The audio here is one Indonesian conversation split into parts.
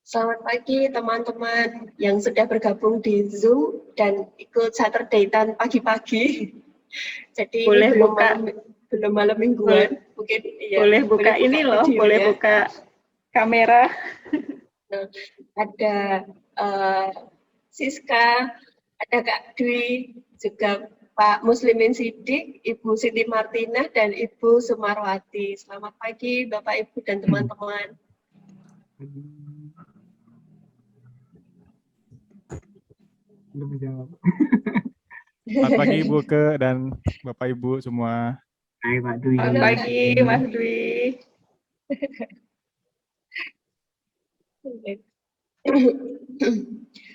Selamat pagi teman-teman yang sudah bergabung di Zoom dan ikut Saturday Tan pagi-pagi. Jadi boleh ini buka, belum malam mingguan, mungkin iya. Boleh buka ini loh, boleh buka kamera. Nah, ada Siska, ada Kak Dwi, juga Pak Muslimin Sidik, Ibu Siti Martina, dan Ibu Sumarwati. Selamat pagi Bapak, Ibu, dan teman-teman. Belum menjawab. Selamat pagi Ibu Ke dan Bapak Ibu semua. Hai Pak Dwi. Selamat pagi Mas Dwi.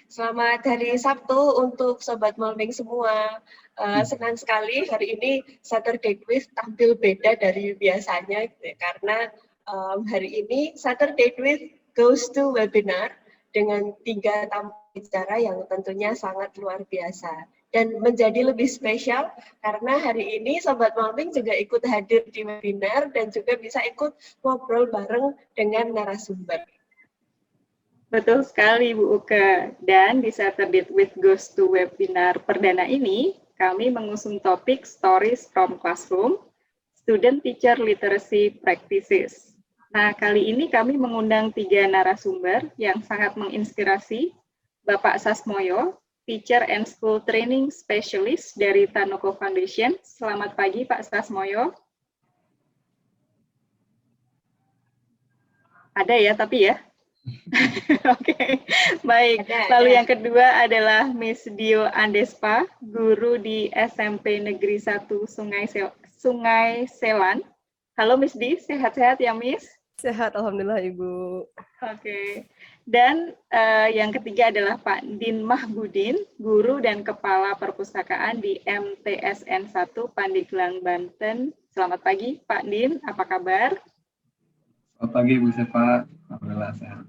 Selamat hari Sabtu untuk Sobat Malming semua. Senang sekali hari ini Saturday Quiz tampil beda dari biasanya karena hari ini Saturday Quiz goes to webinar dengan 3 tamu bicara yang tentunya sangat luar biasa. Dan menjadi lebih spesial karena hari ini Sobat Malming juga ikut hadir di webinar dan juga bisa ikut ngobrol bareng dengan narasumber. Betul sekali Bu Uke. Dan di Saturday with Goes to Webinar perdana ini, kami mengusung topik Stories from Classroom, Student Teacher Literacy Practices. Nah, kali ini kami mengundang 3 narasumber yang sangat menginspirasi, Bapak Sasmoyo, Teacher and School Training Specialist dari Tanoko Foundation. Selamat pagi Pak Sasmoyo. Ada ya, tapi ya? Oke, baik. Lalu yang kedua adalah Miss Dio Andespa, guru di SMP Negeri 1 Sungai Selan. Halo Miss Di, sehat-sehat ya Miss? Sehat, Alhamdulillah Ibu. Oke. Dan yang ketiga adalah Pak Din Mahbudin, guru dan kepala perpustakaan di MTSN 1 Pandeglang, Banten. Selamat pagi Pak Din, apa kabar? Selamat pagi Bu Sefa, alhamdulillah sehat.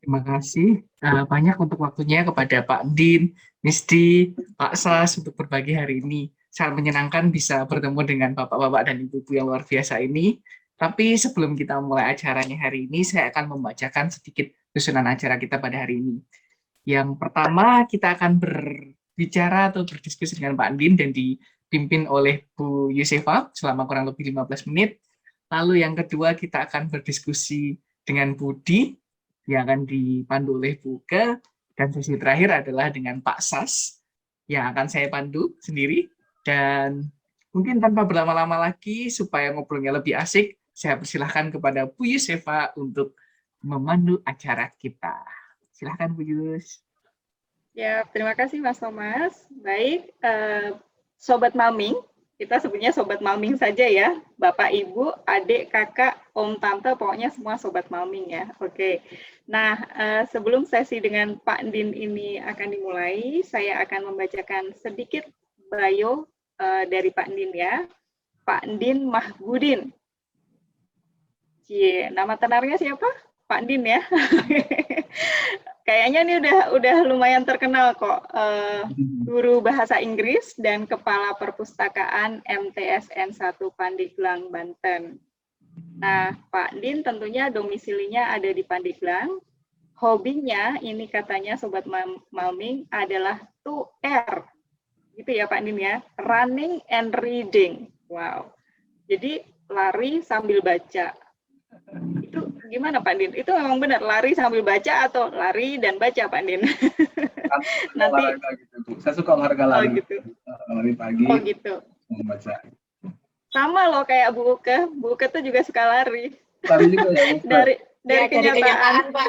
Terima kasih banyak untuk waktunya kepada Pak Din, Misdi, Pak Sas untuk berbagi hari ini. Sangat menyenangkan bisa bertemu dengan bapak-bapak dan ibu-ibu yang luar biasa ini. Tapi sebelum kita mulai acaranya hari ini, saya akan membacakan sedikit susunan acara kita pada hari ini. Yang pertama, kita akan berbicara atau berdiskusi dengan Pak Din dan dipimpin oleh Bu Yusefa selama kurang lebih 15 menit. Lalu yang kedua, kita akan berdiskusi dengan Budi, yang akan dipandu oleh Bu Uke, dan sesi terakhir adalah dengan Pak Sas yang akan saya pandu sendiri. Dan mungkin tanpa berlama-lama lagi supaya ngobrolnya lebih asik, saya persilahkan kepada Bu Yusefa untuk memandu acara kita. Silahkan Bu Yus. Ya, terima kasih Mas Thomas. Baik, Sobat Malming, kita sebutnya Sobat Malming saja ya. Bapak, Ibu, adik, kakak, om, tante, pokoknya semua Sobat Malming ya. Oke. Nah, sebelum sesi dengan Pak Din ini akan dimulai, saya akan membacakan sedikit bio dari Pak Din ya. Pak Din Mahbudin. Nama tenarnya siapa? Pak Din ya. Kayaknya ini udah lumayan terkenal kok. Guru bahasa Inggris dan kepala perpustakaan MTSN 1 Pandeglang, Banten. Nah, Pak Din tentunya domisilinya ada di Pandeglang. Hobinya ini katanya Sobat Malming adalah 2R. Gitu ya Pak Din ya. Running and reading. Wow. Jadi lari sambil baca. Itu gimana Pak Din? Itu memang benar lari sambil baca atau lari dan baca Pak Din? Nanti gitu. Saya suka olahraga lari. Oh gitu. Lari pagi. Oh gitu. Membaca. Sama loh kayak Bu Uke. Bu Uke tuh juga suka lari. Lari juga ya. Dari kenyataan Pak.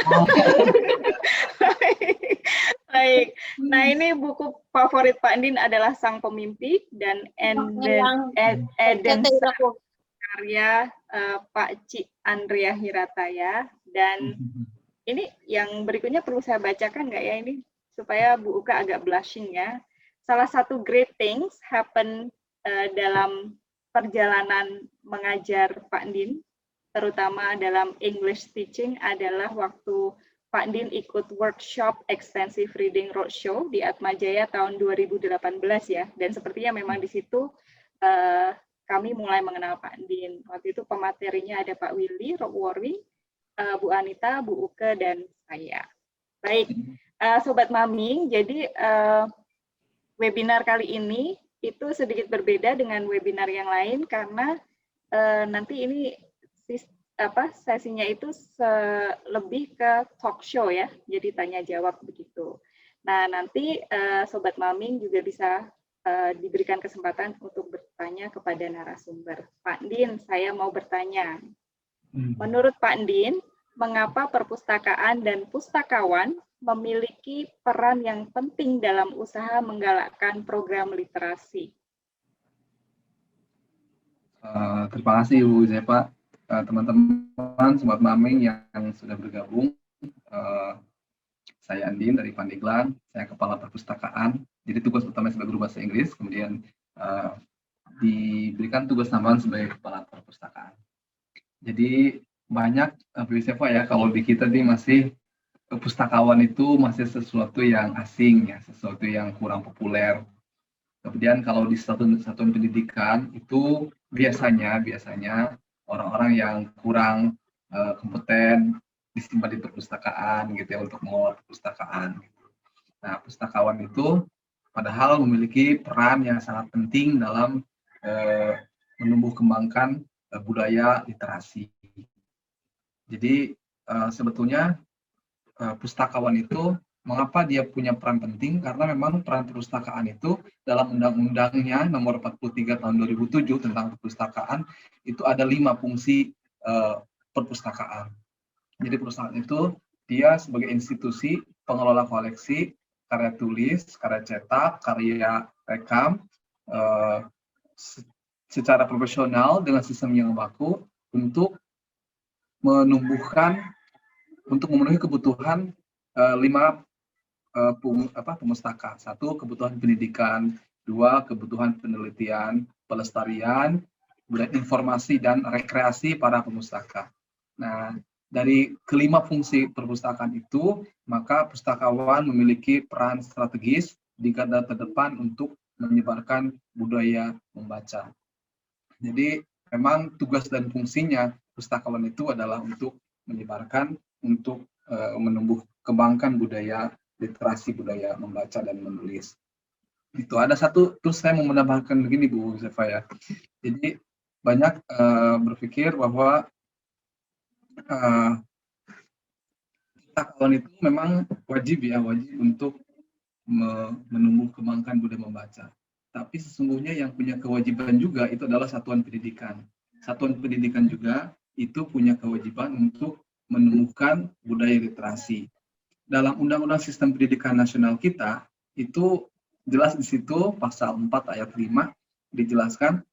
Baik. Nah ini buku favorit Pak Din adalah Sang Pemimpi dan Eden karya Pak Ci Andrea Hirataya. Dan ini yang berikutnya perlu saya bacakan nggak ya ini supaya Bu Uke agak blushing ya. Salah satu great things happen dalam perjalanan mengajar Pak Din, terutama dalam English teaching, adalah waktu Pak Din ikut workshop Extensive Reading Roadshow di Atmajaya tahun 2018 ya. Dan sepertinya memang di situ kami mulai mengenal Pak Din. Waktu itu pematerinya ada Pak Willy, Rockworry, Bu Anita, Bu Uke, dan saya. Baik, Sobat Maming, jadi webinar kali ini itu sedikit berbeda dengan webinar yang lain karena nanti ini sesinya itu lebih ke talk show ya, jadi tanya jawab begitu. Nah nanti Sobat Maming juga bisa diberikan kesempatan untuk bertanya kepada narasumber. Pak Din, saya mau bertanya. Menurut Pak Din, mengapa perpustakaan dan pustakawan memiliki peran yang penting dalam usaha menggalakkan program literasi? Terima kasih Ibu Zepa, teman-teman Sobat Maming yang sudah bergabung. Saya Andin dari Pandeglang, saya Kepala Perpustakaan. Jadi tugas utama sebagai guru bahasa Inggris, kemudian diberikan tugas tambahan sebagai Kepala Perpustakaan. Jadi banyak Bu Zepa ya, kalau di kita nih masih pustakawan itu masih sesuatu yang asing ya, sesuatu yang kurang populer. Kemudian kalau di satuan pendidikan itu biasanya orang-orang yang kurang kompeten disimpan di perpustakaan gitu ya, untuk mengelola perpustakaan. Nah, pustakawan itu padahal memiliki peran yang sangat penting dalam menumbuh kembangkan budaya literasi. Jadi sebetulnya pustakawan itu mengapa dia punya peran penting, karena memang peran perpustakaan itu dalam undang-undangnya nomor 43 tahun 2007 tentang perpustakaan itu ada 5 fungsi perpustakaan. Jadi perpustakaan itu dia sebagai institusi pengelola koleksi, karya tulis, karya cetak, karya rekam secara profesional dengan sistem yang baku untuk memenuhi kebutuhan 5 pemustaka. 1, kebutuhan pendidikan, 2, kebutuhan penelitian, pelestarian, kemudian informasi dan rekreasi para pemustaka. Nah, dari kelima fungsi perpustakaan itu, maka pustakawan memiliki peran strategis di garda terdepan untuk menyebarkan budaya membaca. Jadi memang tugas dan fungsinya pustakawan itu adalah untuk menyebarkan, untuk menumbuh kembangkan budaya literasi, budaya membaca dan menulis. Itu ada satu, terus saya mau menambahkan begini Bu Zefa ya. Jadi banyak berpikir bahwa pustakawan itu memang wajib untuk menumbuh kembangkan budaya membaca. Tapi sesungguhnya yang punya kewajiban juga itu adalah satuan pendidikan. Satuan pendidikan juga itu punya kewajiban untuk menumbuhkan budaya literasi. Dalam Undang-Undang Sistem Pendidikan Nasional kita, itu jelas di situ pasal 4 ayat 5 dijelaskan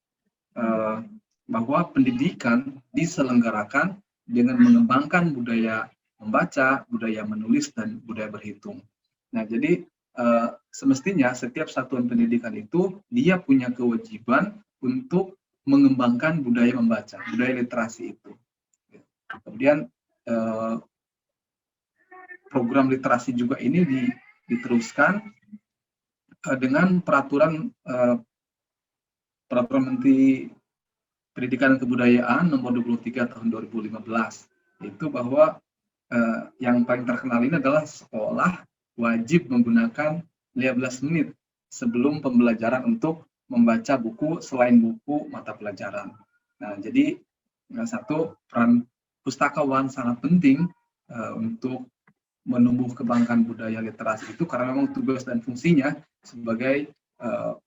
bahwa pendidikan diselenggarakan dengan mengembangkan budaya membaca, budaya menulis, dan budaya berhitung. Nah, jadi semestinya setiap satuan pendidikan itu dia punya kewajiban untuk mengembangkan budaya membaca, budaya literasi itu. Kemudian program literasi juga ini diteruskan dengan peraturan Menteri Pendidikan dan Kebudayaan nomor 23 tahun 2015, itu bahwa yang paling terkenal ini adalah sekolah wajib menggunakan 15 menit sebelum pembelajaran untuk membaca buku selain buku mata pelajaran. Nah, jadi satu, peran pustakawan sangat penting untuk menumbuh kembangkan budaya literasi itu karena memang tugas dan fungsinya sebagai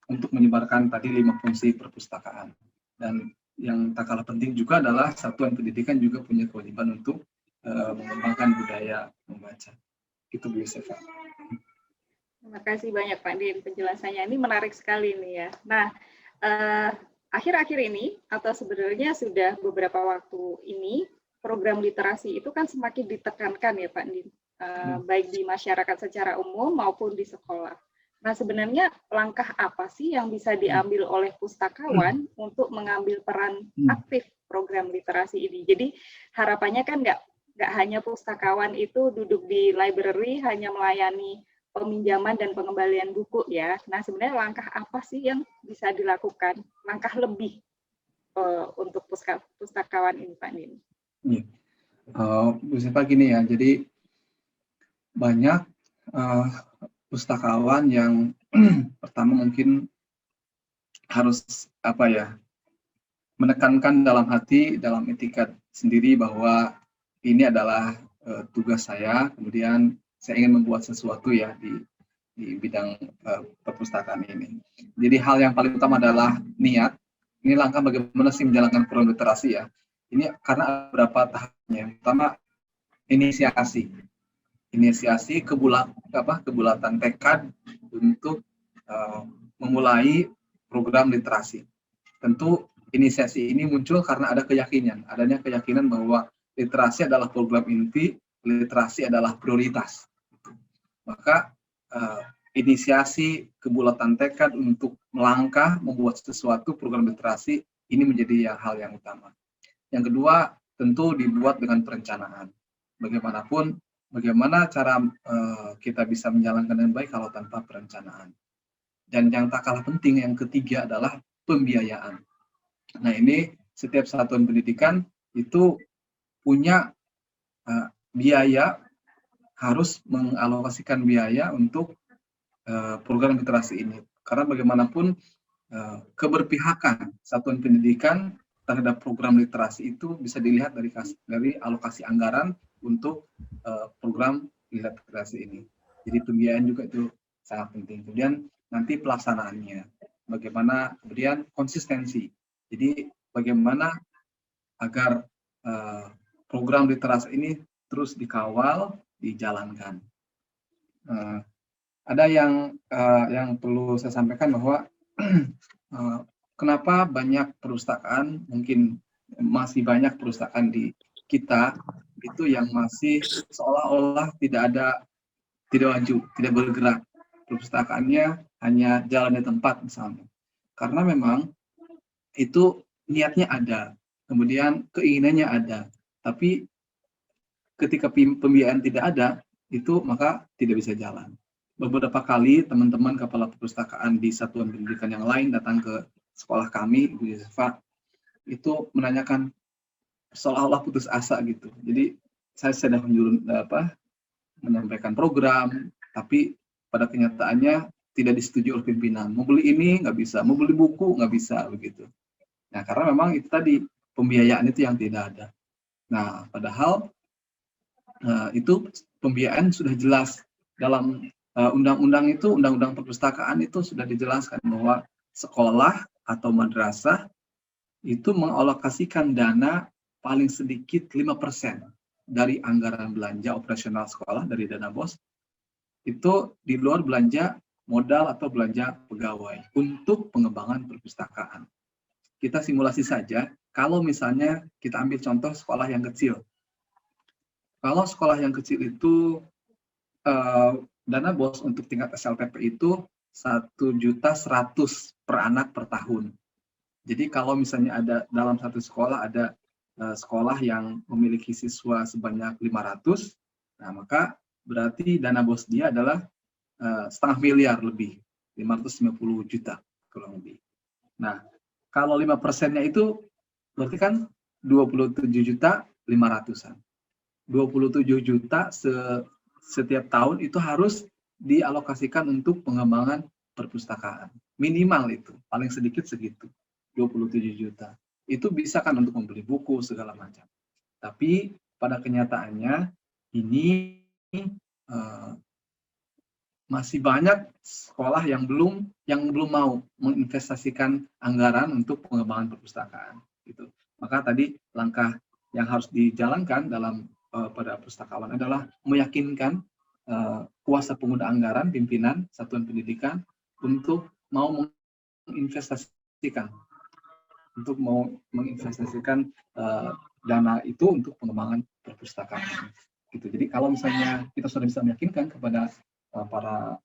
untuk menyebarkan tadi 5 fungsi perpustakaan. Dan yang tak kalah penting juga adalah satuan pendidikan juga punya kewajiban untuk mengembangkan budaya membaca. Itu Bu Yusefa. Terima kasih banyak Pak Din penjelasannya. Ini menarik sekali nih ya. Nah, akhir-akhir ini atau sebenarnya sudah beberapa waktu ini program literasi itu kan semakin ditekankan ya Pak Din, baik di masyarakat secara umum maupun di sekolah. Nah, sebenarnya langkah apa sih yang bisa diambil oleh pustakawan untuk mengambil peran aktif program literasi ini? Jadi harapannya kan nggak hanya pustakawan itu duduk di library hanya melayani peminjaman dan pengembalian buku ya. Nah, sebenarnya langkah apa sih yang bisa dilakukan? Langkah lebih untuk pustakawan ini, Pak Din. Iya. Bu Siva gini ya, jadi banyak pustakawan yang pertama mungkin harus menekankan dalam hati, dalam etikat sendiri bahwa ini adalah tugas saya, kemudian saya ingin membuat sesuatu ya di bidang perpustakaan ini. Jadi hal yang paling utama adalah niat. Ini langkah bagaimana sih menjalankan program literasi ya. Ini karena ada beberapa tahapnya. Pertama, inisiasi kebulatan tekad untuk memulai program literasi. Tentu inisiasi ini muncul karena adanya keyakinan bahwa literasi adalah program inti, literasi adalah prioritas. Maka inisiasi kebulatan tekad untuk melangkah membuat sesuatu program literasi ini menjadi hal yang utama. Yang kedua, tentu dibuat dengan perencanaan. Bagaimanapun, bagaimana cara kita bisa menjalankan dengan baik kalau tanpa perencanaan. Dan yang tak kalah penting, yang ketiga adalah pembiayaan. Nah, ini setiap satuan pendidikan itu punya biaya, harus mengalokasikan biaya untuk program literasi ini. Karena bagaimanapun keberpihakan satuan pendidikan terhadap program literasi itu bisa dilihat dari alokasi anggaran untuk program literasi ini. Jadi pembiayaan juga itu sangat penting. Kemudian nanti pelaksanaannya, bagaimana kemudian konsistensi. Jadi bagaimana agar program literasi ini terus dikawal, dijalankan. Ada yang perlu saya sampaikan bahwa kenapa banyak perpustakaan, mungkin masih banyak perpustakaan di kita itu yang masih seolah-olah tidak maju, tidak bergerak. Perpustakaannya hanya jalan di tempat misalnya. Karena memang itu niatnya ada, kemudian keinginannya ada, tapi ketika pembiayaan tidak ada, itu maka tidak bisa jalan. Beberapa kali teman-teman kepala perpustakaan di satuan pendidikan yang lain datang ke sekolah kami, Ibu Yusefa, itu menanyakan seolah-olah putus asa gitu. Jadi saya sedang menyampaikan program, tapi pada kenyataannya tidak disetujui oleh pimpinan. Mau beli ini nggak bisa, mau beli buku nggak bisa, begitu. Nah, karena memang itu tadi, pembiayaan itu yang tidak ada. Nah, padahal itu pembiayaan sudah jelas dalam undang-undang itu, undang-undang perpustakaan itu sudah dijelaskan bahwa sekolah atau madrasah itu mengalokasikan dana paling sedikit 5% dari anggaran belanja operasional sekolah dari dana BOS, itu di luar belanja modal atau belanja pegawai untuk pengembangan perpustakaan. Kita simulasi saja, kalau misalnya kita ambil contoh sekolah yang kecil. Kalau sekolah yang kecil itu dana BOS untuk tingkat SLTP itu 1.100.000 per anak per tahun. Jadi kalau misalnya ada dalam satu sekolah ada sekolah yang memiliki siswa sebanyak 500, nah maka berarti dana BOS dia adalah setengah miliar lebih, 550 juta kurang lebih. Nah, kalau 5%-nya itu berarti kan 27.500.000-an. 27 juta setiap tahun itu harus dialokasikan untuk pengembangan perpustakaan. Minimal itu, paling sedikit segitu, 27 juta. Itu bisa kan untuk membeli buku segala macam. Tapi pada kenyataannya ini masih banyak sekolah yang belum mau menginvestasikan anggaran untuk pengembangan perpustakaan. Gitu. Maka tadi langkah yang harus dijalankan dalam pada pustakawan adalah meyakinkan kuasa pengguna anggaran pimpinan satuan pendidikan untuk mau menginvestasikan dana itu untuk pengembangan perpustakaan. Gitu. Jadi kalau misalnya kita sudah bisa meyakinkan kepada para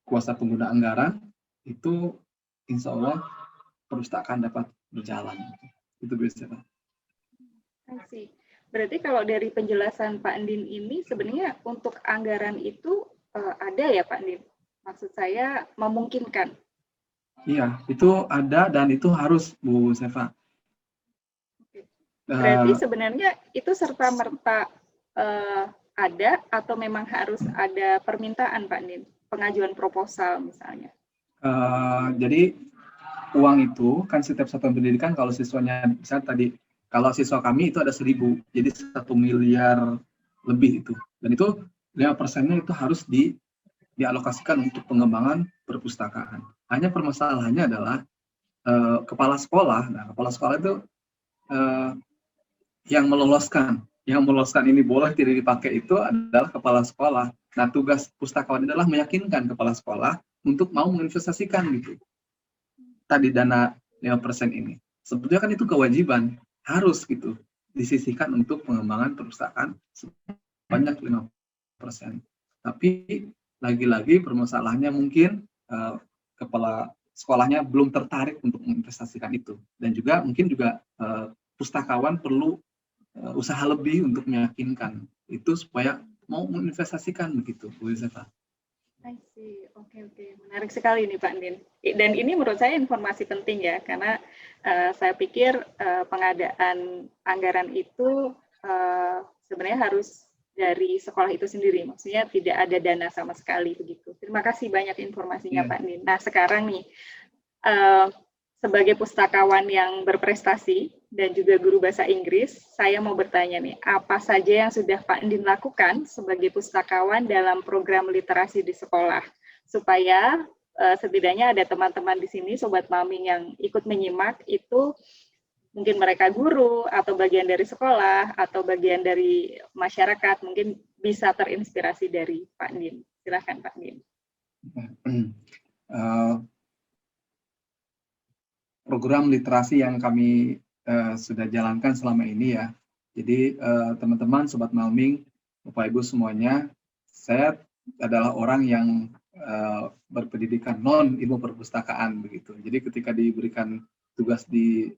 kuasa pengguna anggaran, itu insya Allah perpustakaan dapat berjalan. Itu biasanya. Berarti kalau dari penjelasan Pak Din ini sebenarnya untuk anggaran itu ada ya Pak Din? Maksud saya memungkinkan. Iya, itu ada dan itu harus Bu Seva. Berarti sebenarnya itu serta-merta ada atau memang harus ada permintaan Pak Din? Pengajuan proposal misalnya. Jadi uang itu kan setiap satuan pendidikan kalau siswanya misalnya tadi kalau siswa kami itu ada 1.000, jadi 1 miliar lebih itu. Dan itu 5%-nya itu harus dialokasikan untuk pengembangan perpustakaan. Hanya permasalahannya adalah kepala sekolah. Nah, kepala sekolah itu yang meloloskan ini boleh tidak dipakai itu adalah kepala sekolah. Nah, tugas pustakawan adalah meyakinkan kepala sekolah untuk mau menginvestasikan gitu. Tadi dana 5% ini. Sebetulnya kan itu kewajiban, harus gitu disisihkan untuk pengembangan perpustakaan sebanyak 5%. Tapi lagi-lagi permasalahannya mungkin kepala sekolahnya belum tertarik untuk menginvestasikan itu. Dan juga mungkin juga pustakawan perlu usaha lebih untuk meyakinkan itu supaya mau menginvestasikan begitu, Bu Seva. I see. Oke. Menarik sekali nih Pak Din. Dan ini menurut saya informasi penting ya, karena saya pikir pengadaan anggaran itu sebenarnya harus dari sekolah itu sendiri. Maksudnya tidak ada dana sama sekali begitu. Terima kasih banyak informasinya Pak Din. Nah sekarang nih, sebagai pustakawan yang berprestasi dan juga guru bahasa Inggris, saya mau bertanya nih, apa saja yang sudah Pak Din lakukan sebagai pustakawan dalam program literasi di sekolah, supaya setidaknya ada teman-teman di sini, Sobat Malming yang ikut menyimak, itu mungkin mereka guru, atau bagian dari sekolah, atau bagian dari masyarakat, mungkin bisa terinspirasi dari Pak Din. Silakan Pak Din. Program literasi yang kami sudah jalankan selama ini ya. Jadi teman-teman, Sobat Malming, Bapak Ibu semuanya, saya adalah orang yang berpendidikan non ilmu perpustakaan begitu. Jadi ketika diberikan tugas di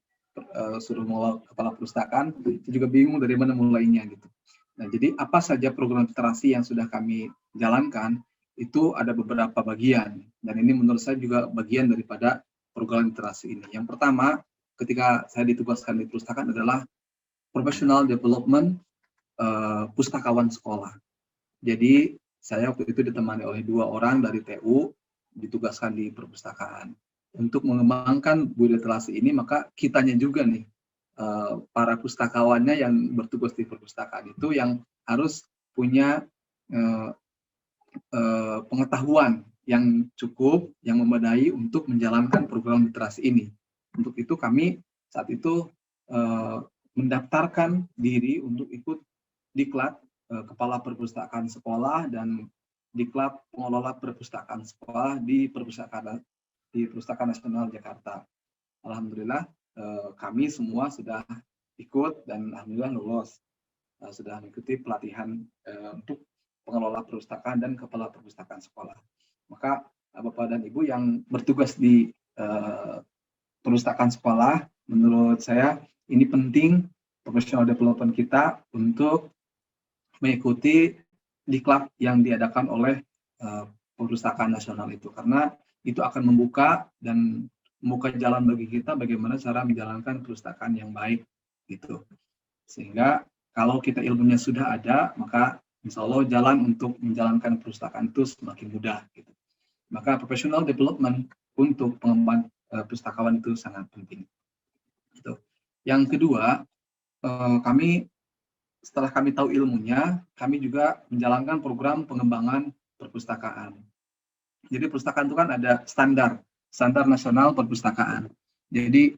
suruh mulai kepala perpustakaan, saya juga bingung dari mana mulainya gitu. Nah, jadi apa saja program literasi yang sudah kami jalankan itu ada beberapa bagian, dan ini menurut saya juga bagian daripada program literasi ini. Yang pertama, ketika saya ditugaskan di perpustakaan adalah professional development pustakawan sekolah. Jadi saya waktu itu ditemani oleh 2 orang dari TU, ditugaskan di perpustakaan. Untuk mengembangkan budaya literasi ini, maka kitanya juga nih, para pustakawannya yang bertugas di perpustakaan itu yang harus punya pengetahuan yang cukup, yang memadai untuk menjalankan program literasi ini. Untuk itu kami saat itu mendaftarkan diri untuk ikut diklat kepala perpustakaan sekolah dan diklat pengelola perpustakaan sekolah di Perpustakaan Nasional Jakarta. Alhamdulillah kami semua sudah ikut dan alhamdulillah lolos, sudah mengikuti pelatihan untuk pengelola perpustakaan dan kepala perpustakaan sekolah. Maka Bapak dan Ibu yang bertugas di perpustakaan sekolah, menurut saya ini penting professional development kita untuk mengikuti diklat yang diadakan oleh perpustakaan nasional itu, karena itu akan membuka jalan bagi kita bagaimana cara menjalankan perpustakaan yang baik gitu. Sehingga kalau kita ilmunya sudah ada, maka insya Allah jalan untuk menjalankan perpustakaan itu semakin mudah gitu. Maka professional development untuk pengembangan pustakawan itu sangat penting. Gitu. Yang kedua, setelah kami tahu ilmunya, kami juga menjalankan program pengembangan perpustakaan. Jadi perpustakaan itu kan ada standar nasional perpustakaan. Jadi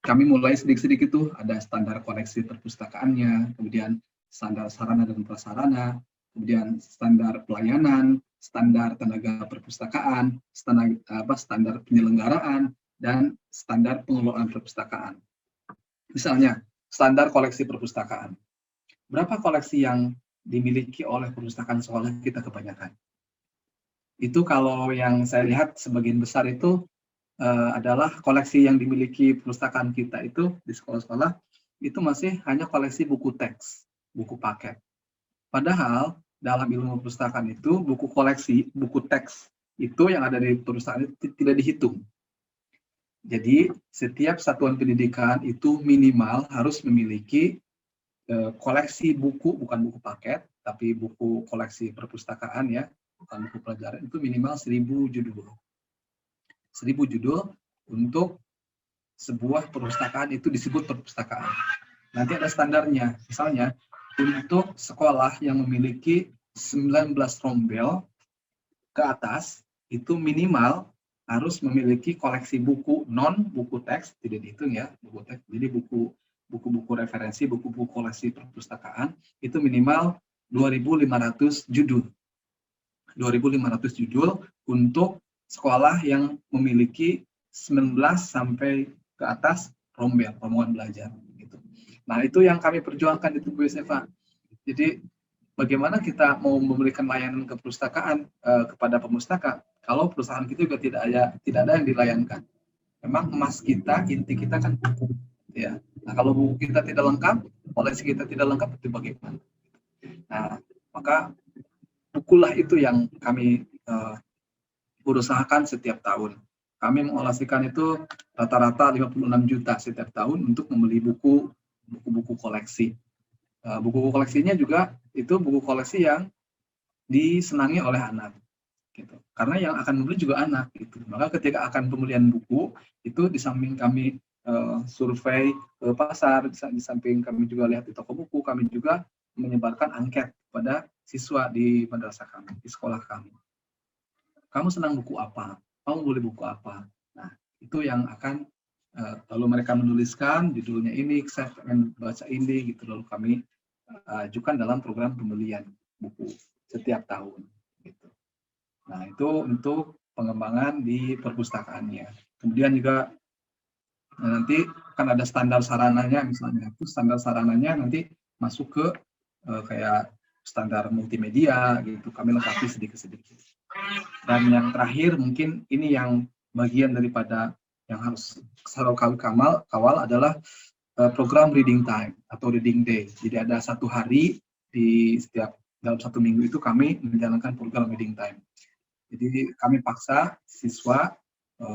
kami mulai sedikit-sedikit itu ada standar koleksi perpustakaannya, kemudian standar sarana dan prasarana, kemudian standar pelayanan, standar tenaga perpustakaan, standar penyelenggaraan, dan standar pengelolaan perpustakaan. Misalnya, standar koleksi perpustakaan. Berapa koleksi yang dimiliki oleh perpustakaan sekolah kita kebanyakan? Itu kalau yang saya lihat sebagian besar itu adalah koleksi yang dimiliki perpustakaan kita itu di sekolah-sekolah itu masih hanya koleksi buku teks. buku paket. Padahal dalam ilmu perpustakaan itu buku koleksi, buku teks itu yang ada di perpustakaan itu tidak dihitung. Jadi setiap satuan pendidikan itu minimal harus memiliki koleksi buku, bukan buku paket, tapi buku koleksi perpustakaan ya, bukan buku pelajaran, itu minimal 1000 judul. 1000 judul untuk sebuah perpustakaan itu disebut perpustakaan. Nanti ada standarnya, misalnya untuk sekolah yang memiliki 19 rombel ke atas, itu minimal harus memiliki koleksi buku non buku teks, tidak dihitung ya, buku teks. Jadi buku-buku referensi, buku-buku koleksi perpustakaan itu minimal 2.500 judul. 2.500 judul untuk sekolah yang memiliki 19 sampai ke atas rombongan belajar gitu. Nah, itu yang kami perjuangkan itu Bu Yosefa. Jadi bagaimana kita mau memberikan layanan ke perpustakaan kepada pemustaka kalau perusahaan kita juga tidak ada yang dilayankan. Memang emas kita, inti kita kan buku ya. Nah, kalau buku kita tidak lengkap, koleksi kita tidak lengkap, itu bagaimana? Nah, maka bukulah itu yang kami berusahakan setiap tahun. Kami mengoperasikan itu rata-rata 56 juta setiap tahun untuk membeli buku-buku koleksi. Buku koleksinya juga itu buku koleksi yang disenangi oleh anak. Gitu. Karena yang akan membeli juga anak. Gitu. Maka ketika akan pembelian buku, itu di samping kami survei ke pasar, di samping kami juga lihat di toko buku, kami juga menyebarkan angket pada siswa di madrasah kami, di sekolah kami. Kamu senang buku apa? Kamu boleh buku apa? Nah, itu yang akan lalu mereka menuliskan judulnya ini, saya pengen baca ini, gitu. Lalu kami ajukan dalam program pembelian buku setiap tahun. Gitu. Nah, itu untuk pengembangan di perpustakaannya. Kemudian juga nanti kan ada standar sarananya, misalnya itu standar sarananya nanti masuk ke kayak standar multimedia, gitu. Kami lengkapi sedikit-sedikit. Dan yang terakhir mungkin ini yang bagian daripada yang harus selalu kami kawal adalah program reading time atau reading day. Jadi ada satu hari di setiap dalam satu minggu itu kami menjalankan program reading time. Jadi kami paksa siswa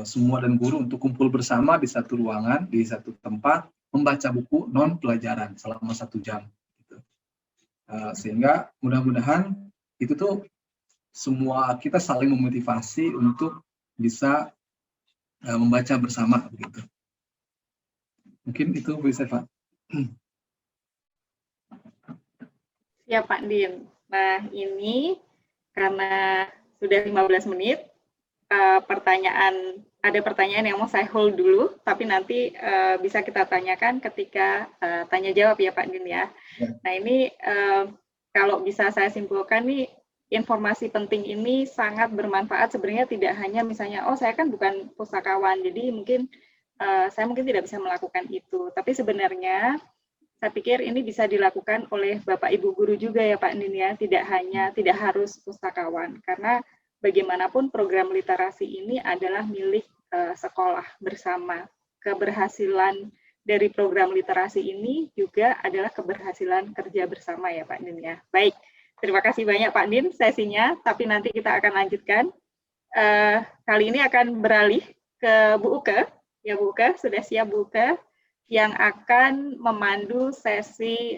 semua dan guru untuk kumpul bersama di satu ruangan, di satu tempat, membaca buku non pelajaran selama 1 jam. Gitu. Sehingga mudah-mudahan itu tuh semua kita saling memotivasi untuk bisa membaca bersama begitu. Mungkin itu Bu Yosefa. Ya Pak Din. Nah ini karena sudah 15 menit, ada pertanyaan yang mau saya hold dulu, tapi nanti bisa kita tanyakan ketika tanya jawab ya Pak Din ya. Nah ini kalau bisa saya simpulkan nih, informasi penting ini sangat bermanfaat sebenarnya tidak hanya misalnya, oh saya kan bukan pustakawan, jadi mungkin saya mungkin tidak bisa melakukan itu. Tapi sebenarnya saya pikir ini bisa dilakukan oleh Bapak Ibu guru juga ya Pak Din ya, tidak harus pustakawan. Karena bagaimanapun program literasi ini adalah milik sekolah bersama. Keberhasilan dari program literasi ini juga adalah keberhasilan kerja bersama ya Pak Din ya. Baik. Terima kasih banyak Pak Din sesinya, tapi nanti kita akan lanjutkan. Kali ini akan beralih ke Bu Uke. Ya Bu Uke, sudah siap Bu Uke, yang akan memandu sesi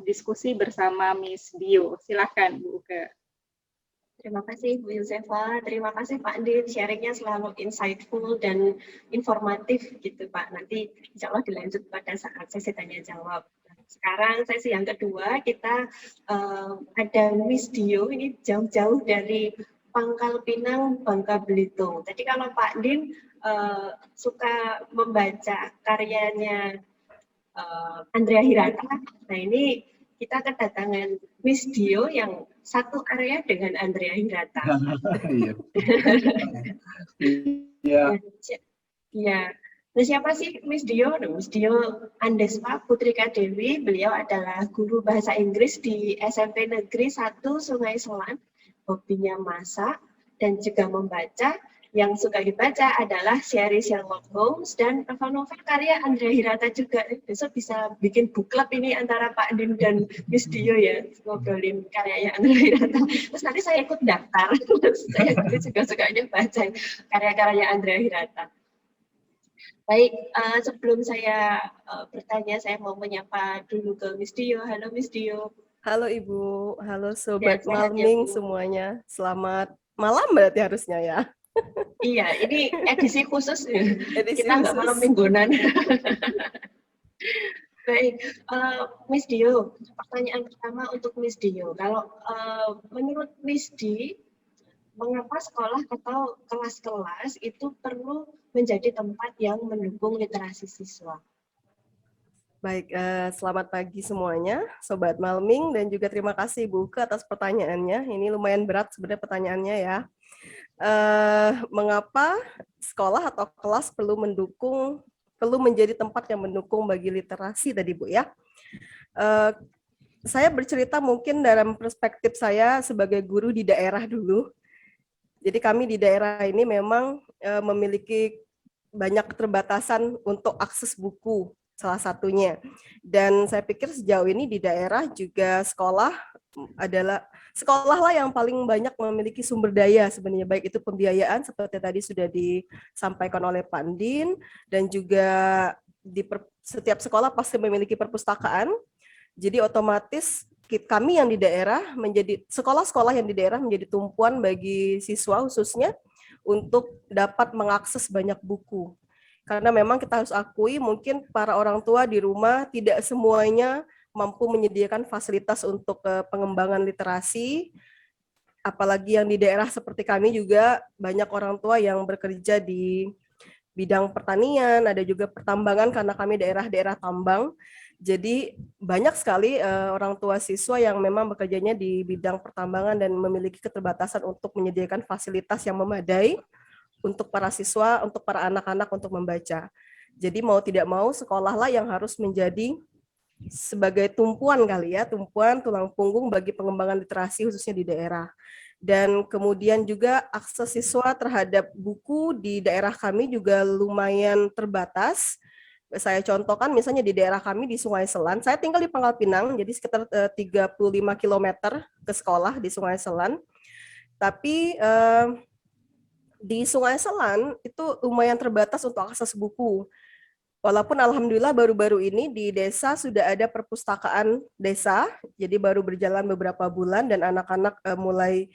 diskusi bersama Miss Dio. Silakan Bu Uke. Terima kasih Bu Yosefa, terima kasih Pak Din, sharingnya selalu insightful dan informatif gitu Pak. Nanti insya Allah dilanjut pada saat sesi tanya jawab. Sekarang sesi yang kedua kita ada Miss Dio, ini jauh-jauh dari Pangkal Pinang, Bangka Belitung. Jadi kalau Pak Din suka membaca karyanya Andrea Hirata, nah ini kita kedatangan Miss Dio yang satu area dengan Andrea Hirata. Iya. Iya. Nah, siapa sih Miss Dio? Miss Dio Andespa Putrika Dewi, beliau adalah guru bahasa Inggris di SMP Negeri 1 Sungai Selan, hobinya masak dan juga membaca. yang suka dibaca adalah seri Sherlock Holmes dan novel-novel karya Andrea Hirata juga. Besok bisa bikin book club ini antara Pak Din dan Miss Dio ya, ngobrolin karyanya Andrea Hirata. Terus nanti saya ikut daftar. Saya juga sukanya baca karya-karya Andrea Hirata. Baik, sebelum saya bertanya, saya mau menyapa dulu ke Miss Dio. Halo Miss Dio. Halo Ibu, halo Sobat Sehat-sehat ya, Malming Bu? semuanya. Selamat malam berarti harusnya ya. Iya, ini edisi khusus. Edisi Kita nggak khusus. malam mingguan. Baik, Miss Dio, pertanyaan pertama untuk Miss Dio. Kalau menurut Miss Di, mengapa sekolah atau kelas-kelas itu perlu menjadi tempat yang mendukung literasi siswa? Baik, selamat pagi semuanya, Sobat Malming, dan juga terima kasih Bu Uke atas pertanyaannya. Ini lumayan berat sebenarnya pertanyaannya ya. Mengapa sekolah atau kelas perlu menjadi tempat yang mendukung bagi literasi tadi Bu ya? Saya bercerita mungkin dalam perspektif saya sebagai guru di daerah dulu. Jadi kami di daerah ini memang memiliki banyak keterbatasan untuk akses buku, salah satunya. Dan saya pikir sejauh ini di daerah juga sekolah lah yang paling banyak memiliki sumber daya sebenarnya, baik itu pembiayaan seperti tadi sudah disampaikan oleh Pak Din, dan juga setiap sekolah pasti memiliki perpustakaan. Jadi otomatis kami yang di daerah sekolah-sekolah yang di daerah menjadi tumpuan bagi siswa khususnya untuk dapat mengakses banyak buku. Karena memang kita harus akui mungkin para orang tua di rumah tidak semuanya mampu menyediakan fasilitas untuk pengembangan literasi. Apalagi yang di daerah seperti kami juga banyak orang tua yang bekerja di bidang pertanian, ada juga pertambangan karena kami daerah-daerah tambang. Jadi banyak sekali orang tua siswa yang memang bekerjanya di bidang pertambangan dan memiliki keterbatasan untuk menyediakan fasilitas yang memadai untuk para siswa, untuk para anak-anak untuk membaca. Jadi mau tidak mau sekolahlah yang harus menjadi sebagai tumpuan kali ya, tumpuan tulang punggung bagi pengembangan literasi khususnya di daerah. Dan kemudian juga akses siswa terhadap buku di daerah kami juga lumayan terbatas. Saya contohkan misalnya di daerah kami di Sungai Selan, saya tinggal di Pangkal Pinang, jadi sekitar 35 km ke sekolah di Sungai Selan. Tapi di Sungai Selan itu lumayan terbatas untuk akses buku. Walaupun alhamdulillah baru-baru ini di desa sudah ada perpustakaan desa, jadi baru berjalan beberapa bulan dan anak-anak mulai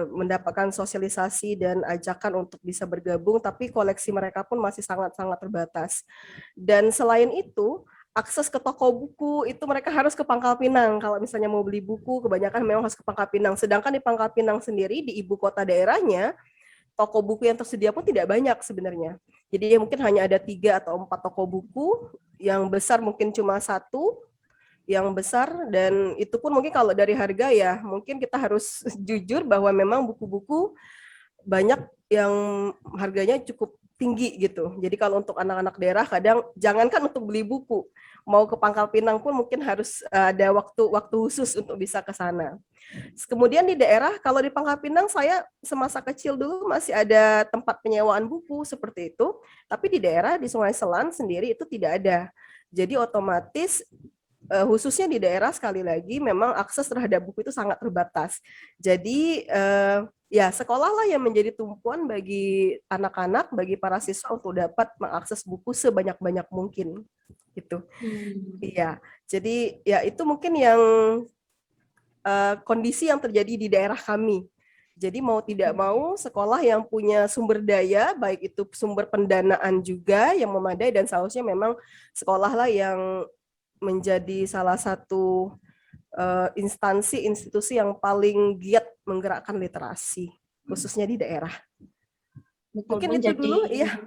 mendapatkan sosialisasi dan ajakan untuk bisa bergabung, tapi koleksi mereka pun masih sangat-sangat terbatas. Dan selain itu, akses ke toko buku itu mereka harus ke Pangkal Pinang. Kalau misalnya mau beli buku, kebanyakan memang harus ke Pangkal Pinang. Sedangkan di Pangkal Pinang sendiri, di ibu kota daerahnya, toko buku yang tersedia pun tidak banyak sebenarnya. Jadi mungkin hanya ada 3 atau 4 toko buku, yang besar mungkin cuma 1, yang besar, dan itu pun mungkin kalau dari harga ya mungkin kita harus jujur bahwa memang buku-buku banyak yang harganya cukup tinggi gitu. Jadi kalau untuk anak-anak daerah kadang jangankan untuk beli buku, mau ke Pangkal Pinang pun mungkin harus ada waktu khusus untuk bisa ke sana. Kemudian di daerah, kalau di Pangkal Pinang saya semasa kecil dulu masih ada tempat penyewaan buku seperti itu, tapi di daerah di Sungai Selan sendiri itu tidak ada. Jadi otomatis khususnya di daerah sekali lagi memang akses terhadap buku itu sangat terbatas. Jadi ya sekolahlah yang menjadi tumpuan bagi anak-anak, bagi para siswa untuk dapat mengakses buku sebanyak-banyak mungkin gitu. Iya. Jadi ya itu mungkin yang kondisi yang terjadi di daerah kami. Jadi mau tidak mau sekolah yang punya sumber daya, baik itu sumber pendanaan juga yang memadai, dan seharusnya memang sekolahlah yang menjadi salah satu institusi yang paling giat menggerakkan literasi, khususnya di daerah. Mungkin itu dulu, ya.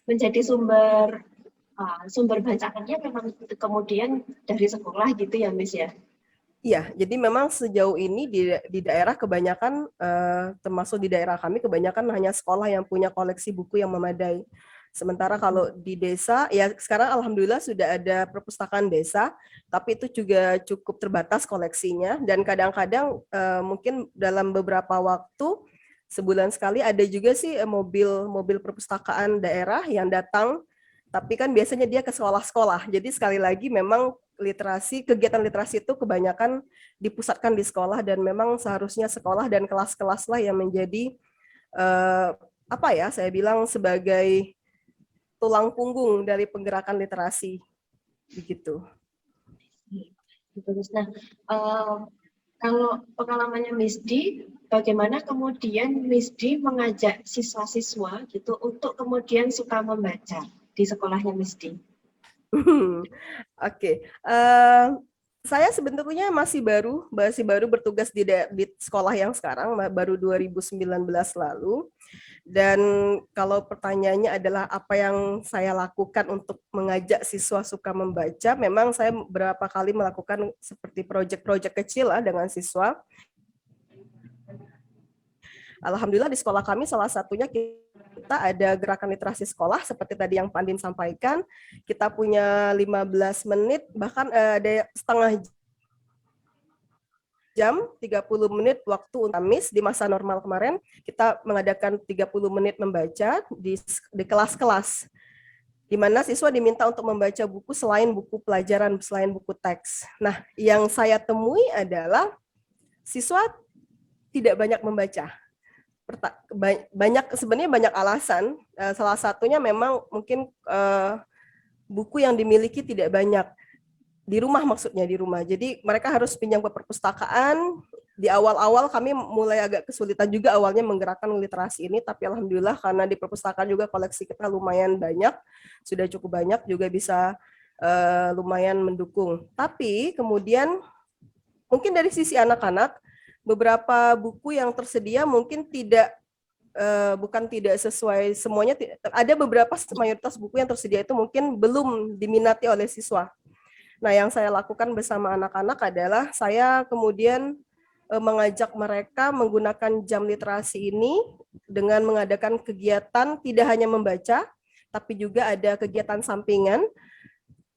Menjadi sumber bacaannya memang kemudian dari sekolah gitu ya, Miss ya? Iya, jadi memang sejauh ini di daerah kebanyakan, termasuk di daerah kami, kebanyakan hanya sekolah yang punya koleksi buku yang memadai. Sementara kalau di desa, ya sekarang alhamdulillah sudah ada perpustakaan desa, tapi itu juga cukup terbatas koleksinya, dan kadang-kadang mungkin dalam beberapa waktu sebulan sekali. Ada juga sih mobil perpustakaan daerah yang datang, tapi kan biasanya dia ke sekolah-sekolah. Jadi sekali lagi memang kegiatan literasi itu kebanyakan dipusatkan di sekolah, dan memang seharusnya sekolah dan kelas-kelas lah yang menjadi saya bilang sebagai tulang punggung dari penggerakan literasi, begitu. Terus, nah, kalau pengalamannya Miss D, bagaimana kemudian Miss D mengajak siswa-siswa gitu untuk kemudian suka membaca di sekolahnya Miss D? Oke. Saya sebetulnya masih baru bertugas di sekolah yang sekarang, baru 2019 lalu. Dan kalau pertanyaannya adalah apa yang saya lakukan untuk mengajak siswa suka membaca, memang saya beberapa kali melakukan seperti proyek-proyek kecil lah dengan siswa. Alhamdulillah di sekolah kami salah satunya kita ada gerakan literasi sekolah seperti tadi yang Pak Andin sampaikan. Kita punya 15 menit, bahkan ada setengah jam, 30 menit waktu untuk Kamis di masa normal kemarin. Kita mengadakan 30 menit membaca di kelas-kelas, di mana siswa diminta untuk membaca buku selain buku pelajaran, selain buku teks. Nah, yang saya temui adalah siswa tidak banyak membaca. Sebenarnya banyak alasan. Salah satunya memang mungkin buku yang dimiliki tidak banyak di rumah, maksudnya di rumah. Jadi mereka harus pinjam ke perpustakaan. Di awal-awal kami mulai agak kesulitan juga awalnya menggerakkan literasi ini, tapi alhamdulillah karena di perpustakaan juga koleksi kita lumayan banyak, sudah cukup banyak, juga bisa lumayan mendukung. Tapi kemudian mungkin dari sisi anak-anak, beberapa buku yang tersedia mungkin bukan tidak sesuai semuanya. Ada beberapa mayoritas buku yang tersedia itu mungkin belum diminati oleh siswa. Nah, yang saya lakukan bersama anak-anak adalah saya kemudian mengajak mereka menggunakan jam literasi ini dengan mengadakan kegiatan tidak hanya membaca, tapi juga ada kegiatan sampingan.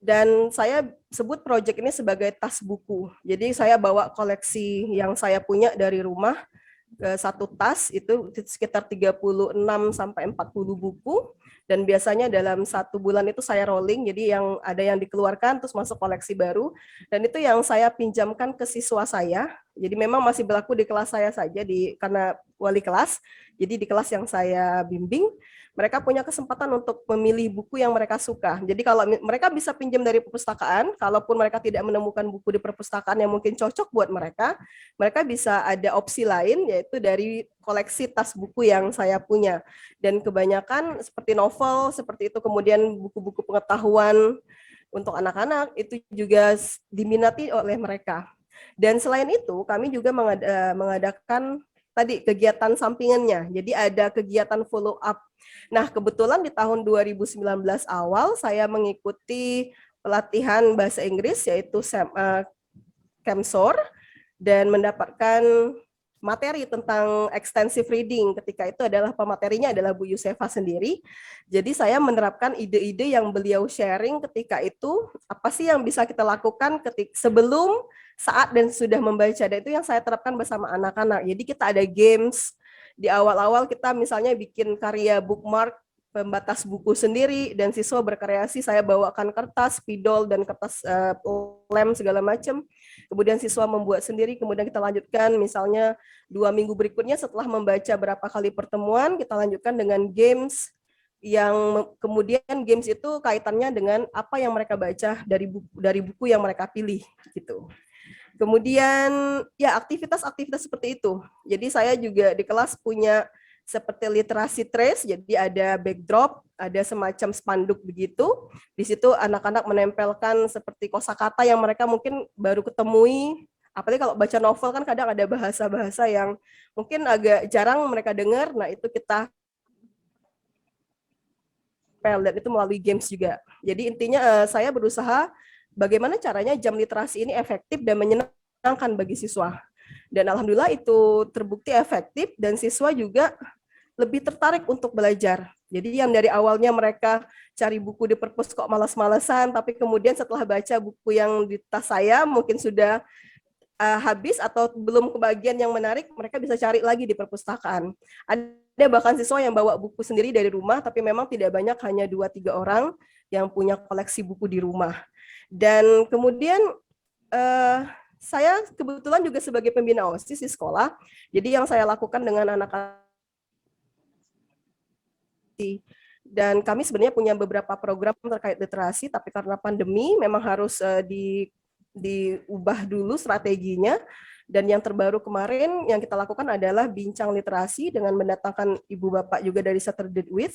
Dan saya sebut proyek ini sebagai tas buku. Jadi saya bawa koleksi yang saya punya dari rumah ke satu tas, itu sekitar 36 sampai 40 buku. Dan biasanya dalam 1 bulan itu saya rolling, jadi ada yang dikeluarkan terus masuk koleksi baru. Dan itu yang saya pinjamkan ke siswa saya. Jadi memang masih berlaku di kelas saya saja, karena wali kelas. Jadi di kelas yang saya bimbing, mereka punya kesempatan untuk memilih buku yang mereka suka. Jadi kalau mereka bisa pinjam dari perpustakaan, kalaupun mereka tidak menemukan buku di perpustakaan yang mungkin cocok buat mereka, mereka bisa ada opsi lain, yaitu dari koleksi tas buku yang saya punya. Dan kebanyakan seperti novel, seperti itu, kemudian buku-buku pengetahuan untuk anak-anak, itu juga diminati oleh mereka. Dan selain itu, kami juga mengadakan tadi kegiatan sampingannya. Jadi ada kegiatan follow up. Nah, kebetulan di tahun 2019 awal saya mengikuti pelatihan bahasa Inggris, yaitu Kemsor, dan mendapatkan materi tentang extensive reading. Ketika itu adalah pematerinya adalah Bu Yusefa sendiri. Jadi saya menerapkan ide-ide yang beliau sharing ketika itu, apa sih yang bisa kita lakukan sebelum, saat, dan sudah membaca. Dan itu yang saya terapkan bersama anak-anak. Jadi kita ada games, di awal-awal kita misalnya bikin karya bookmark, pembatas buku sendiri, dan siswa berkreasi, saya bawakan kertas, spidol, dan kertas lem segala macam. Kemudian siswa membuat sendiri, kemudian kita lanjutkan misalnya 2 minggu berikutnya setelah membaca berapa kali pertemuan, kita lanjutkan dengan games, yang kemudian games itu kaitannya dengan apa yang mereka baca dari buku yang mereka pilih gitu. Kemudian ya aktivitas-aktivitas seperti itu. Jadi saya juga di kelas punya seperti literasi trace, jadi ada backdrop, ada semacam spanduk begitu. Di situ anak-anak menempelkan seperti kosakata yang mereka mungkin baru ketemui. Apalagi kalau baca novel kan kadang ada bahasa-bahasa yang mungkin agak jarang mereka dengar. Nah, itu kita dan itu melalui games juga. Jadi intinya saya berusaha bagaimana caranya jam literasi ini efektif dan menyenangkan bagi siswa. Dan alhamdulillah itu terbukti efektif dan siswa juga lebih tertarik untuk belajar. Jadi yang dari awalnya mereka cari buku di perpus kok malas-malesan, tapi kemudian setelah baca buku yang di tas saya mungkin sudah habis atau belum kebagian yang menarik, mereka bisa cari lagi di perpustakaan. Ada bahkan siswa yang bawa buku sendiri dari rumah, tapi memang tidak banyak, hanya 2-3 orang yang punya koleksi buku di rumah. Dan kemudian saya kebetulan juga sebagai pembina OSIS di sekolah, jadi yang saya lakukan dengan anak-anak, dan kami sebenarnya punya beberapa program terkait literasi, tapi karena pandemi memang harus diubah dulu strateginya. Dan yang terbaru kemarin yang kita lakukan adalah bincang literasi dengan mendatangkan ibu bapak juga dari Saturday With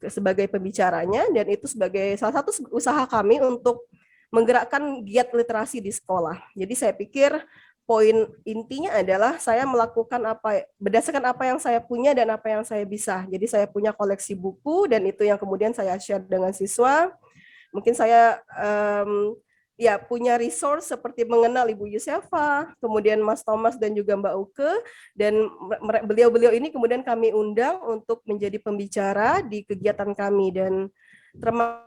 sebagai pembicaranya, dan itu sebagai salah satu usaha kami untuk menggerakkan giat literasi di sekolah. Jadi saya pikir poin intinya adalah saya melakukan berdasarkan apa yang saya punya dan apa yang saya bisa. Jadi saya punya koleksi buku dan itu yang kemudian saya share dengan siswa. Mungkin saya ya punya resource seperti mengenal Ibu Yusefa, kemudian Mas Thomas dan juga Mbak Uke, dan beliau-beliau ini kemudian kami undang untuk menjadi pembicara di kegiatan kami, dan termasuk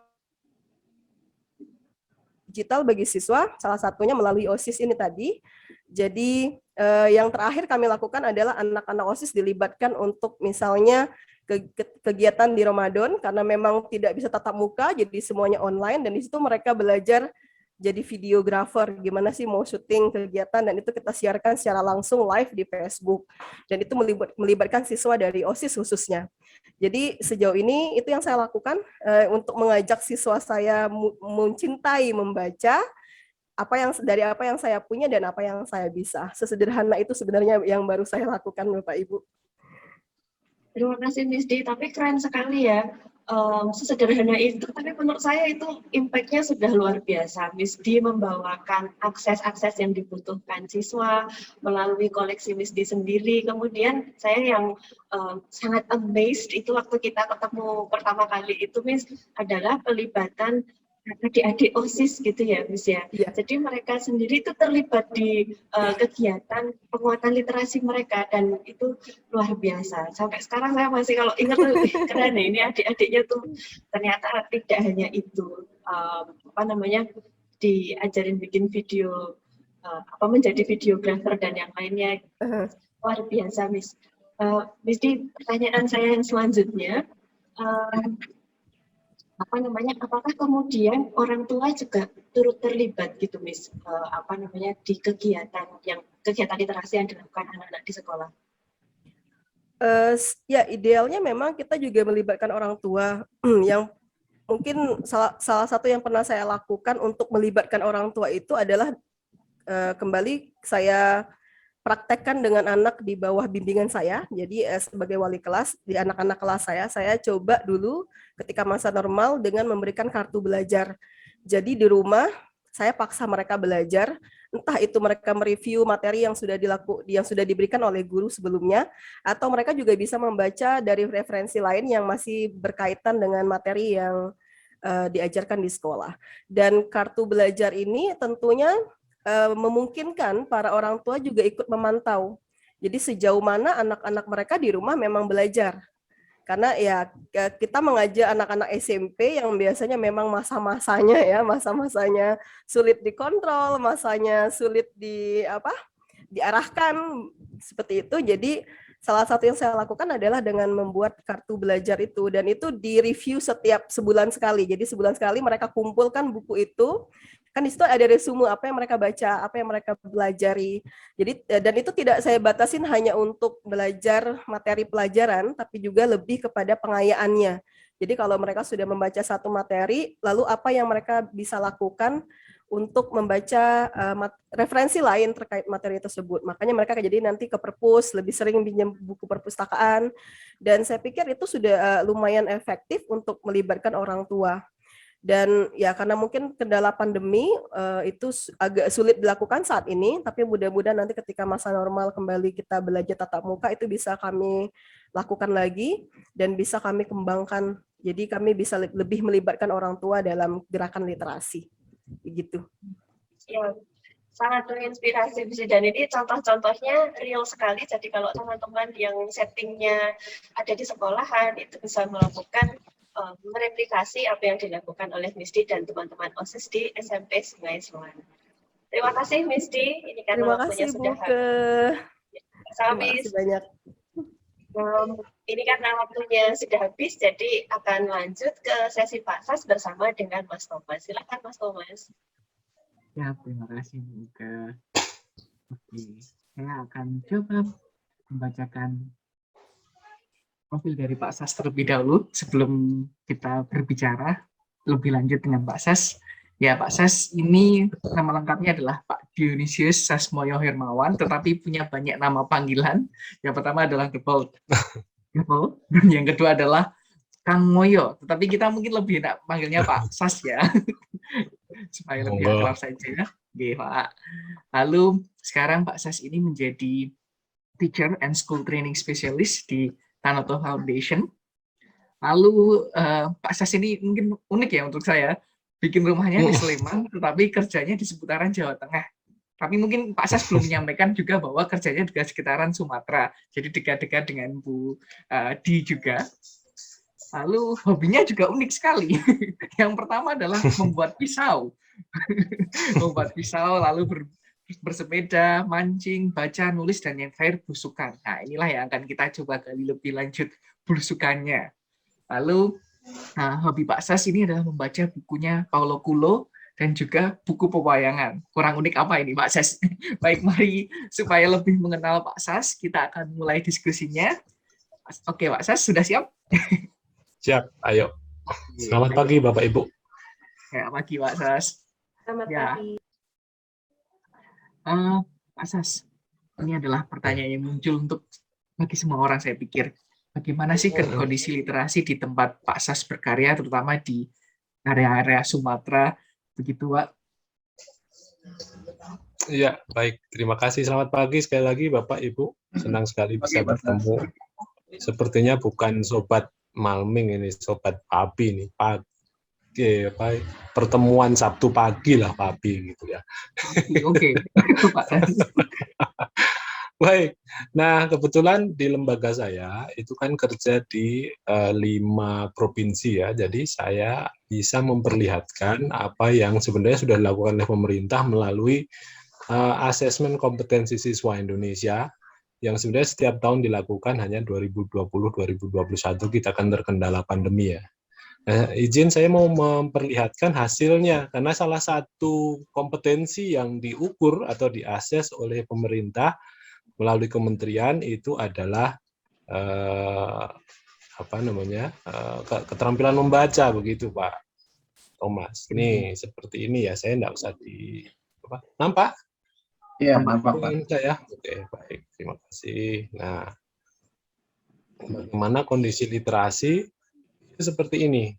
digital bagi siswa, salah satunya melalui OSIS ini tadi. Jadi yang terakhir kami lakukan adalah anak-anak OSIS dilibatkan untuk misalnya kegiatan di Ramadan, karena memang tidak bisa tatap muka, jadi semuanya online, dan di situ mereka belajar jadi videografer, gimana sih mau syuting kegiatan, dan itu kita siarkan secara langsung live di Facebook, dan itu melibatkan siswa dari OSIS khususnya. Jadi sejauh ini itu yang saya lakukan untuk mengajak siswa saya mencintai membaca, dari apa yang saya punya dan apa yang saya bisa. Sesederhana itu sebenarnya yang baru saya lakukan, Bapak Ibu. Terima kasih Miss Di, tapi keren sekali ya. Sesederhana itu, tapi menurut saya itu impact-nya sudah luar biasa. Miss Di membawakan akses-akses yang dibutuhkan siswa melalui koleksi Miss Di sendiri. Kemudian saya yang sangat amazed itu waktu kita ketemu pertama kali itu, Miss, adalah pelibatan adik-adik OSIS gitu ya, Miss ya. Ya. Jadi mereka sendiri itu terlibat di kegiatan penguatan literasi mereka, dan itu luar biasa. Sampai sekarang saya masih kalau ingat keren ya, ini adik-adiknya tuh ternyata tidak hanya itu diajarin bikin video, menjadi videografer dan yang lainnya. Luar biasa, Miss. Miss, di pertanyaan saya yang selanjutnya, apakah kemudian orang tua juga turut terlibat gitu, Miss, di kegiatan literasi yang dilakukan anak-anak di sekolah? Ya, idealnya memang kita juga melibatkan orang tua. Yang mungkin salah satu yang pernah saya lakukan untuk melibatkan orang tua itu adalah kembali saya praktekkan dengan anak di bawah bimbingan saya. Jadi sebagai wali kelas, di anak-anak kelas saya coba dulu ketika masa normal dengan memberikan kartu belajar. Jadi di rumah saya paksa mereka belajar, entah itu mereka mereview materi yang sudah diberikan oleh guru sebelumnya, atau mereka juga bisa membaca dari referensi lain yang masih berkaitan dengan materi yang diajarkan di sekolah. Dan kartu belajar ini tentunya memungkinkan para orang tua juga ikut memantau. Jadi sejauh mana anak-anak mereka di rumah memang belajar. Karena ya kita mengajak anak-anak SMP yang biasanya memang masa-masanya sulit dikontrol, masanya sulit diarahkan seperti itu. Jadi salah satu yang saya lakukan adalah dengan membuat kartu belajar itu, dan itu direview setiap sebulan sekali. Jadi sebulan sekali mereka kumpulkan buku itu. Kan di situ ada resume apa yang mereka baca, apa yang mereka pelajari. Jadi dan itu tidak saya batasin hanya untuk belajar materi pelajaran, tapi juga lebih kepada pengayaannya. Jadi kalau mereka sudah membaca satu materi, lalu apa yang mereka bisa lakukan untuk membaca referensi lain terkait materi tersebut. Makanya mereka jadi nanti ke perpus, lebih sering pinjam buku perpustakaan, dan saya pikir itu sudah lumayan efektif untuk melibatkan orang tua. Dan ya karena mungkin kendala pandemi itu agak sulit dilakukan saat ini, tapi mudah-mudahan nanti ketika masa normal kembali kita belajar tatap muka itu bisa kami lakukan lagi dan bisa kami kembangkan. Jadi kami bisa lebih melibatkan orang tua dalam gerakan literasi. Begitu. Ya, sangat menginspirasi, dan ini contoh-contohnya real sekali. Jadi kalau teman-teman yang settingnya ada di sekolahan itu bisa melakukan mereplikasi apa yang dilakukan oleh Miss Di dan teman-teman OSIS di SMP Sungai Soan. Terima kasih Misty, ini karena Terima waktunya kasih sudah Bu Ke. Terima habis. kasih banyak. Ini karena waktunya sudah habis, jadi akan lanjut ke sesi Pak Sas bersama dengan Mas Thomas. Silakan Mas Thomas. Ya, terima kasih juga. Oke, saya akan coba membacakan profil dari Pak Sas terlebih dahulu sebelum kita berbicara lebih lanjut dengan Pak Sas. Ya, Pak Sas ini nama lengkapnya adalah Pak Dionysius Sasmoyo Hermawan, tetapi punya banyak nama panggilan. Yang pertama adalah Gepel, dan yang kedua adalah Kang Moyo. Tetapi kita mungkin lebih enak panggilnya Pak Sas ya, supaya lebih akrab saja. Oke, Pak. Lalu sekarang Pak Sas ini menjadi Teacher and School Training Specialist di Tanoto Foundation. Lalu Pak Sas ini mungkin unik ya untuk saya, bikin rumahnya di Sleman, tetapi kerjanya di seputaran Jawa Tengah. Tapi mungkin Pak Sas belum menyampaikan juga bahwa kerjanya juga sekitaran Sumatera, jadi dekat-dekat dengan Bu Di juga. Lalu hobinya juga unik sekali. Yang pertama adalah membuat pisau. Membuat pisau, lalu bersepeda, mancing, baca, nulis, dan yang terakhir belusukan. Nah, inilah yang akan kita coba gali lebih lanjut belusukannya. Lalu hobi Pak Sas ini adalah membaca bukunya Paulo Coelho dan juga buku pewayangan. Kurang unik apa ini Pak Sas? Baik, mari supaya lebih mengenal Pak Sas, kita akan mulai diskusinya. Oke, Pak Sas, sudah siap? Siap, ayo. Selamat pagi Bapak Ibu. Ya, pagi Pak Sas. Selamat Ya. pagi. Pak Sas, ini adalah pertanyaan yang muncul untuk bagi semua orang saya pikir. Bagaimana sih kondisi literasi di tempat Pak Sas berkarya, terutama di area-area Sumatera, begitu Pak? Iya, baik. Terima kasih. Selamat pagi sekali lagi Bapak Ibu. Senang sekali bisa bertemu. Sepertinya bukan sobat Malming ini, sobat Papi nih. Pertemuan Sabtu pagi lah Papi gitu ya. Oke. Pak Sas. Baik, nah kebetulan di lembaga saya itu kan kerja di 5 provinsi ya, jadi saya bisa memperlihatkan apa yang sebenarnya sudah dilakukan oleh pemerintah melalui asesmen kompetensi siswa Indonesia yang sebenarnya setiap tahun dilakukan, hanya 2020-2021 kita kan terkendala pandemi ya. Nah, izin saya mau memperlihatkan hasilnya, karena salah satu kompetensi yang diukur atau diakses oleh pemerintah melalui kementerian itu adalah keterampilan membaca, begitu Pak Thomas. Ini seperti ini ya, saya enggak usah nampak? Iya, nampak Pak. Saya. Oke, baik, terima kasih. Nah, bagaimana kondisi literasi itu seperti ini.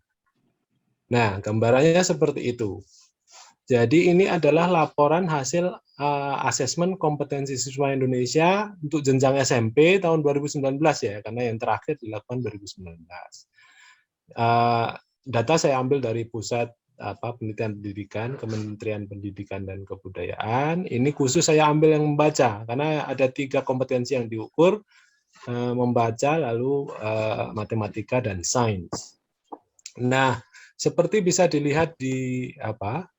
Nah, gambarannya seperti itu. Jadi ini adalah laporan hasil asesmen kompetensi siswa Indonesia untuk jenjang SMP tahun 2019 ya, karena yang terakhir dilakukan 2019. Data saya ambil dari Pusat Penelitian Pendidikan, Kementerian Pendidikan dan Kebudayaan. Ini khusus saya ambil yang membaca, karena ada 3 kompetensi yang diukur, membaca, lalu matematika dan sains. Nah, seperti bisa dilihat di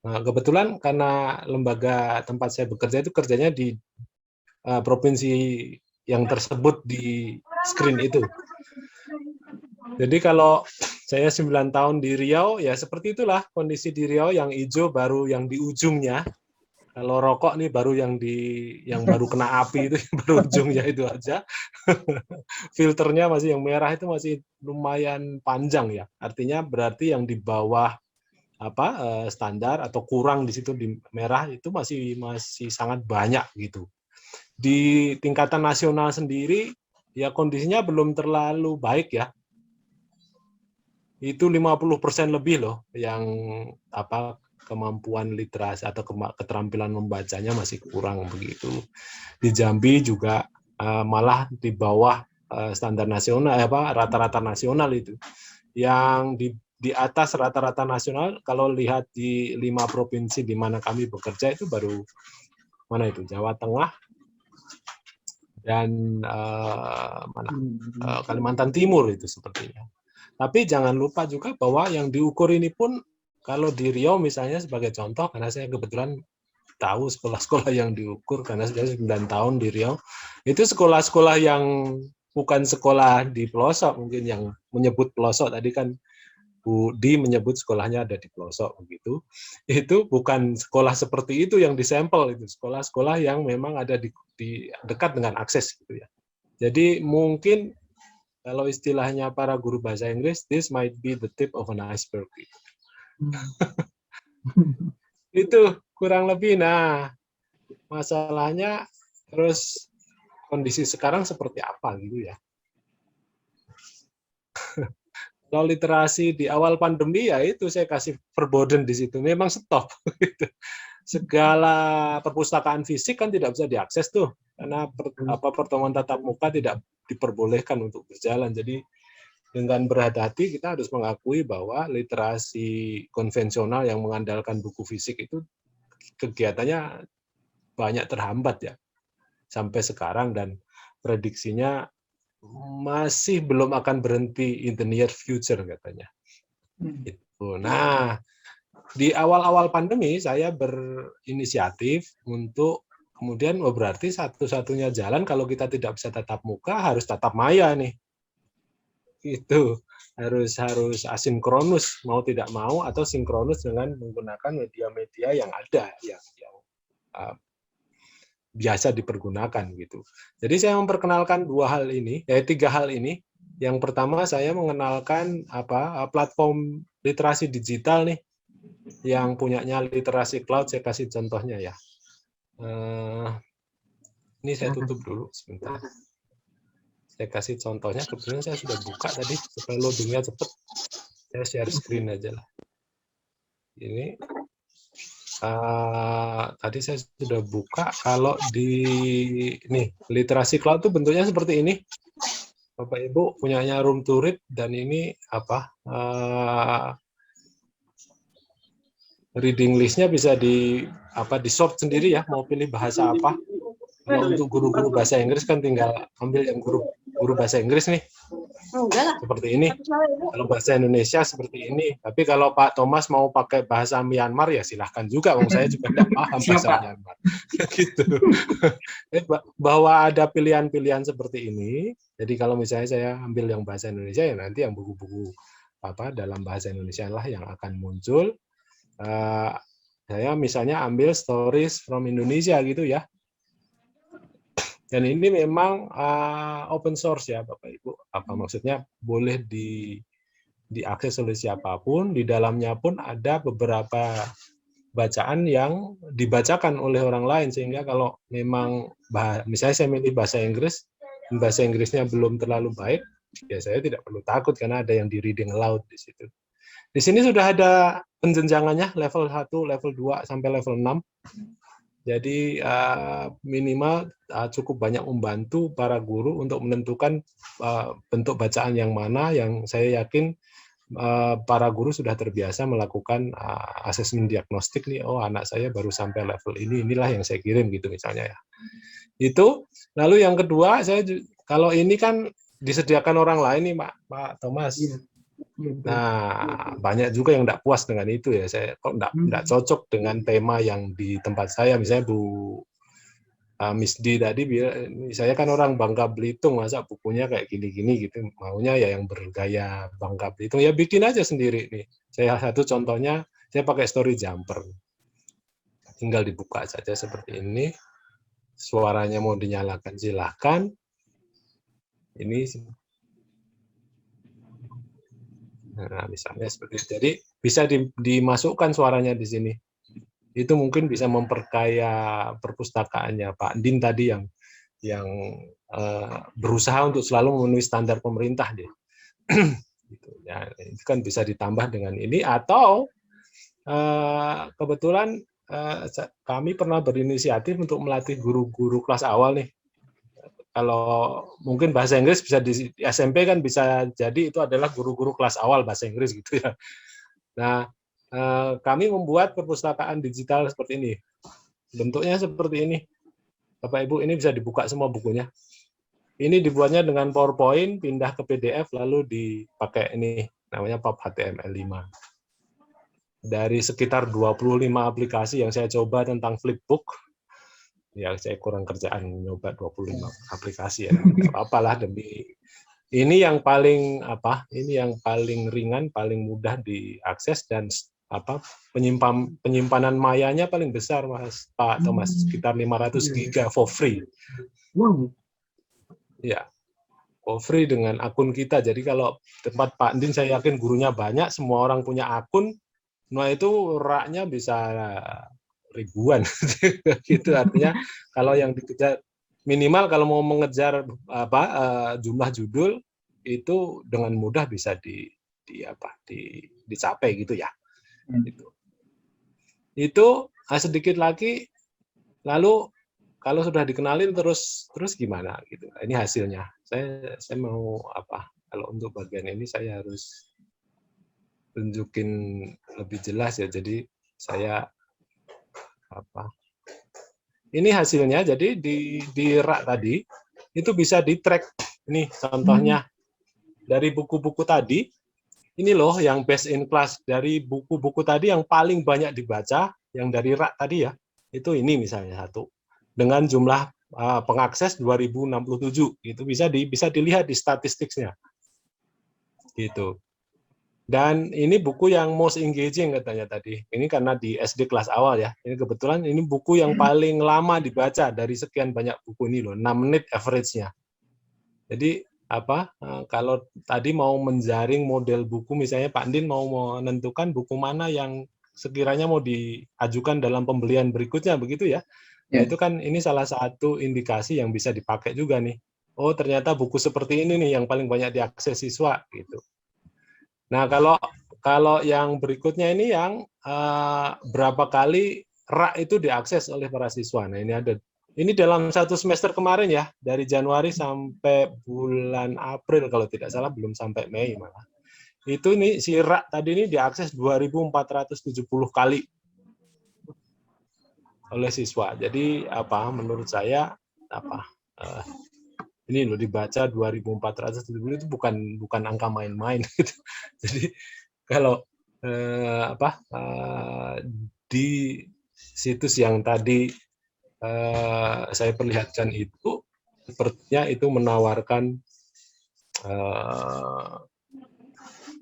kebetulan karena lembaga tempat saya bekerja itu kerjanya di provinsi yang tersebut di screen itu. Jadi kalau saya 9 tahun di Riau, ya seperti itulah kondisi di Riau, yang hijau baru yang di ujungnya. Kalau rokok nih baru yang baru kena api itu baru ujungnya itu aja. Filternya masih yang merah itu masih lumayan panjang ya. Artinya berarti yang di bawah standar atau kurang di situ di merah itu masih sangat banyak gitu. Di tingkatan nasional sendiri ya kondisinya belum terlalu baik ya. Itu 50% lebih loh yang kemampuan literasi atau keterampilan membacanya masih kurang begitu. Di Jambi juga malah di bawah standar nasional, rata-rata nasional itu. Yang di atas rata-rata nasional, kalau lihat di 5 provinsi di mana kami bekerja itu baru mana itu, Jawa Tengah dan Kalimantan Timur itu sepertinya. Tapi jangan lupa juga bahwa yang diukur ini pun, kalau di Riau misalnya sebagai contoh, karena saya kebetulan tahu sekolah-sekolah yang diukur karena sudah 9 tahun di Riau. Itu sekolah-sekolah yang bukan sekolah di pelosok, mungkin yang menyebut pelosok tadi kan Bu Di menyebut sekolahnya ada di pelosok begitu. Itu bukan sekolah seperti itu yang disampel, itu sekolah-sekolah yang memang ada di dekat dengan akses gitu ya. Jadi mungkin kalau istilahnya para guru bahasa Inggris, this might be the tip of an iceberg. Itu kurang lebih. Nah, masalahnya terus kondisi sekarang seperti apa gitu ya. Kalau literasi di awal pandemi ya itu saya kasih verboden di situ, memang stop. Segala perpustakaan fisik kan tidak bisa diakses tuh, karena pertemuan tatap muka tidak diperbolehkan untuk berjalan. Jadi dengan berhati-hati kita harus mengakui bahwa literasi konvensional yang mengandalkan buku fisik itu kegiatannya banyak terhambat ya sampai sekarang, dan prediksinya masih belum akan berhenti in the near future katanya. Itu. Nah, di awal-awal pandemi saya berinisiatif untuk kemudian berarti satu-satunya jalan kalau kita tidak bisa tatap muka harus tatap maya nih. Itu harus asinkronus mau tidak mau atau sinkronus dengan menggunakan media-media yang ada yang biasa dipergunakan gitu. Jadi saya memperkenalkan tiga hal ini. Yang pertama saya mengenalkan platform literasi digital nih yang punyanya Literasi Cloud. Saya kasih contohnya ya. Ini saya tutup dulu sebentar. Saya kasih contohnya, kebetulan saya sudah buka tadi supaya loadingnya cepat. Saya share screen aja lah. Ini tadi saya sudah buka. Kalau di Literasi Cloud itu bentuknya seperti ini. Bapak Ibu punyanya Room to Read, dan ini reading listnya bisa di sort sendiri ya, mau pilih bahasa apa. Kalau untuk guru-guru bahasa Inggris kan tinggal ambil yang guru bahasa Inggris nih. Seperti ini. Kalau bahasa Indonesia seperti ini. Tapi kalau Pak Thomas mau pakai bahasa Myanmar ya silahkan juga. Saya juga tidak paham bahasa Myanmar. Gitu. Bahwa ada pilihan-pilihan seperti ini. Jadi kalau misalnya saya ambil yang bahasa Indonesia ya nanti yang buku-buku dalam bahasa Indonesia lah yang akan muncul. Saya misalnya ambil Stories from Indonesia gitu ya. Dan ini memang open source ya Bapak Ibu. Maksudnya boleh diakses oleh siapapun. Di dalamnya pun ada beberapa bacaan yang dibacakan oleh orang lain, sehingga kalau memang misalnya saya milih bahasa Inggris, bahasa Inggrisnya belum terlalu baik, ya saya tidak perlu takut karena ada yang di reading aloud di situ. Di sini sudah ada penjenjangannya level 1, level 2 sampai level 6. Jadi minimal cukup banyak membantu para guru untuk menentukan bentuk bacaan yang mana yang saya yakin para guru sudah terbiasa melakukan asesmen diagnostik nih. Oh, anak saya baru sampai level ini, inilah yang saya kirim gitu misalnya ya. Itu. Lalu yang kedua, kalau ini kan disediakan orang lain nih Pak Thomas. Nah, banyak juga yang tidak puas dengan itu ya. Saya kok tidak cocok dengan tema yang di tempat saya. Misalnya Bu Miss D tadi, saya kan orang Bangka Belitung, masa bukunya kayak gini-gini gitu. Maunya ya yang bergaya Bangka Belitung. Ya bikin aja sendiri nih. Saya satu contohnya, saya pakai Story Jumper. Tinggal dibuka saja seperti ini. Suaranya mau dinyalakan, silahkan. Ini nah, misalnya seperti itu. Jadi bisa dimasukkan suaranya di sini. Itu mungkin bisa memperkaya perpustakaannya Pak Din tadi yang berusaha untuk selalu memenuhi standar pemerintah dia. Gitu. Ya, itu kan bisa ditambah dengan ini, atau kebetulan kami pernah berinisiatif untuk melatih guru-guru kelas awal nih. Kalau mungkin bahasa Inggris bisa di SMP kan bisa jadi itu adalah guru-guru kelas awal bahasa Inggris gitu ya. Nah, kami membuat perpustakaan digital seperti ini. Bentuknya seperti ini. Bapak Ibu, ini bisa dibuka semua bukunya. Ini dibuatnya dengan PowerPoint, pindah ke PDF, lalu dipakai ini namanya PUB HTML5. dari sekitar 25 aplikasi yang saya coba tentang Flipbook, ya saya kurang kerjaan nyoba 25 aplikasi ya. Nggak apa-apalah demi ini yang paling ini yang paling ringan, paling mudah diakses dan penyimpanan mayanya paling besar Pak Thomas, sekitar 500 giga for free. Wow. Ya. For free dengan akun kita. Jadi kalau tempat Pak Din saya yakin gurunya banyak, semua orang punya akun, nah itu raknya bisa ribuan. Gitu artinya kalau yang dikejar minimal kalau mau mengejar jumlah judul itu dengan mudah bisa dicapai gitu ya. Itu sedikit lagi lalu kalau sudah dikenalin terus gimana gitu. Ini hasilnya. Saya mau kalau untuk bagian ini saya harus tunjukin lebih jelas ya. Jadi saya ini hasilnya. Jadi di rak tadi itu bisa di-track. Ini contohnya dari buku-buku tadi. Ini loh yang best in class dari buku-buku tadi yang paling banyak dibaca yang dari rak tadi ya. Itu ini misalnya satu. Dengan jumlah pengakses 2067 itu bisa dilihat di statistiknya gitu. Dan ini buku yang most engaging katanya tadi. Ini karena di SD kelas awal ya. Ini kebetulan ini buku yang paling lama dibaca dari sekian banyak buku ini loh. 6 menit average-nya. Jadi kalau tadi mau menjaring model buku misalnya Pak Din mau menentukan buku mana yang sekiranya mau diajukan dalam pembelian berikutnya begitu ya. Nah, itu kan ini salah satu indikasi yang bisa dipakai juga nih. Oh, ternyata buku seperti ini nih yang paling banyak diakses siswa gitu. Nah, kalau yang berikutnya ini yang berapa kali rak itu diakses oleh para siswa. Nah, ini dalam satu semester kemarin ya, dari Januari sampai bulan April kalau tidak salah, belum sampai Mei malah. Itu nih si rak tadi ini diakses 2.470 kali oleh siswa. Jadi menurut saya ini loh dibaca 2.470 itu bukan angka main-main gitu. Jadi kalau di situs yang tadi saya perlihatkan itu sepertinya itu menawarkan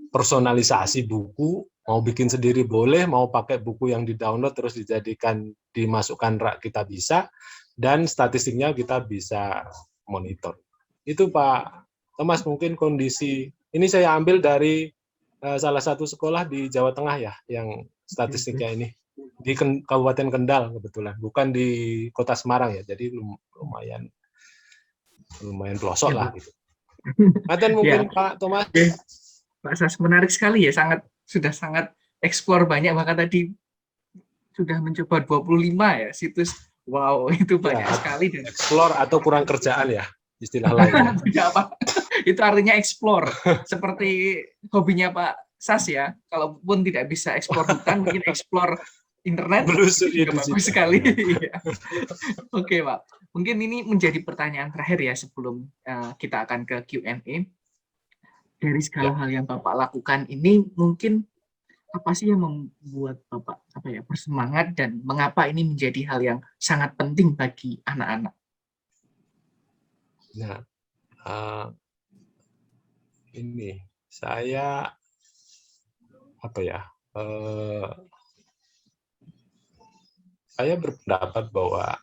personalisasi buku. Mau bikin sendiri boleh, mau pakai buku yang di-download terus dimasukkan rak kita bisa, dan statistiknya kita bisa monitor. Itu Pak Thomas mungkin kondisi, ini saya ambil dari salah satu sekolah di Jawa Tengah ya, yang statistiknya ini. Di Kabupaten Kendal kebetulan, bukan di Kota Semarang ya, jadi lumayan pelosok lah gitu. Ngaten mungkin Pak Thomas. Pak Sas, menarik sekali ya, sudah sangat explore banyak, bahkan tadi sudah mencoba 25 ya situs. Wow, itu banyak sekali. Dan explore atau kurang kerjaan ya, istilah lainnya. Itu artinya explore. Seperti hobinya Pak Sas ya, kalaupun tidak bisa explore hutan, mungkin explore internet. Juga bagus sekali. Oke Pak, mungkin ini menjadi pertanyaan terakhir ya sebelum kita akan ke Q&A. Dari segala hal yang Bapak lakukan ini, mungkin apa sih yang membuat Bapak bersemangat dan mengapa ini menjadi hal yang sangat penting bagi anak-anak? Nah, ini saya saya berpendapat bahwa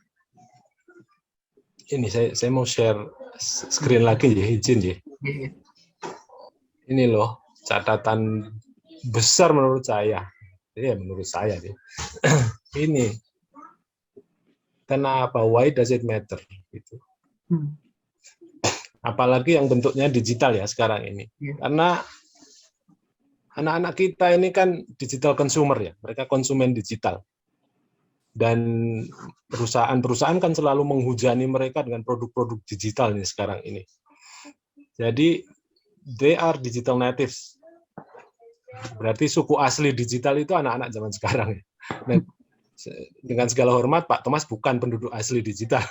ini saya mau share screen lagi ya, izin ya. Ini loh catatan besar menurut saya. Ya menurut saya nih. Ini kenapa? Why does it matter? Gitu. Apalagi yang bentuknya digital ya sekarang ini. Karena anak-anak kita ini kan digital consumer ya. Mereka konsumen digital. Dan perusahaan-perusahaan kan selalu menghujani mereka dengan produk-produk digital nih sekarang ini. Jadi they are digital natives. Berarti suku asli digital itu anak-anak zaman sekarang. Nah, dengan segala hormat, Pak Thomas bukan penduduk asli digital.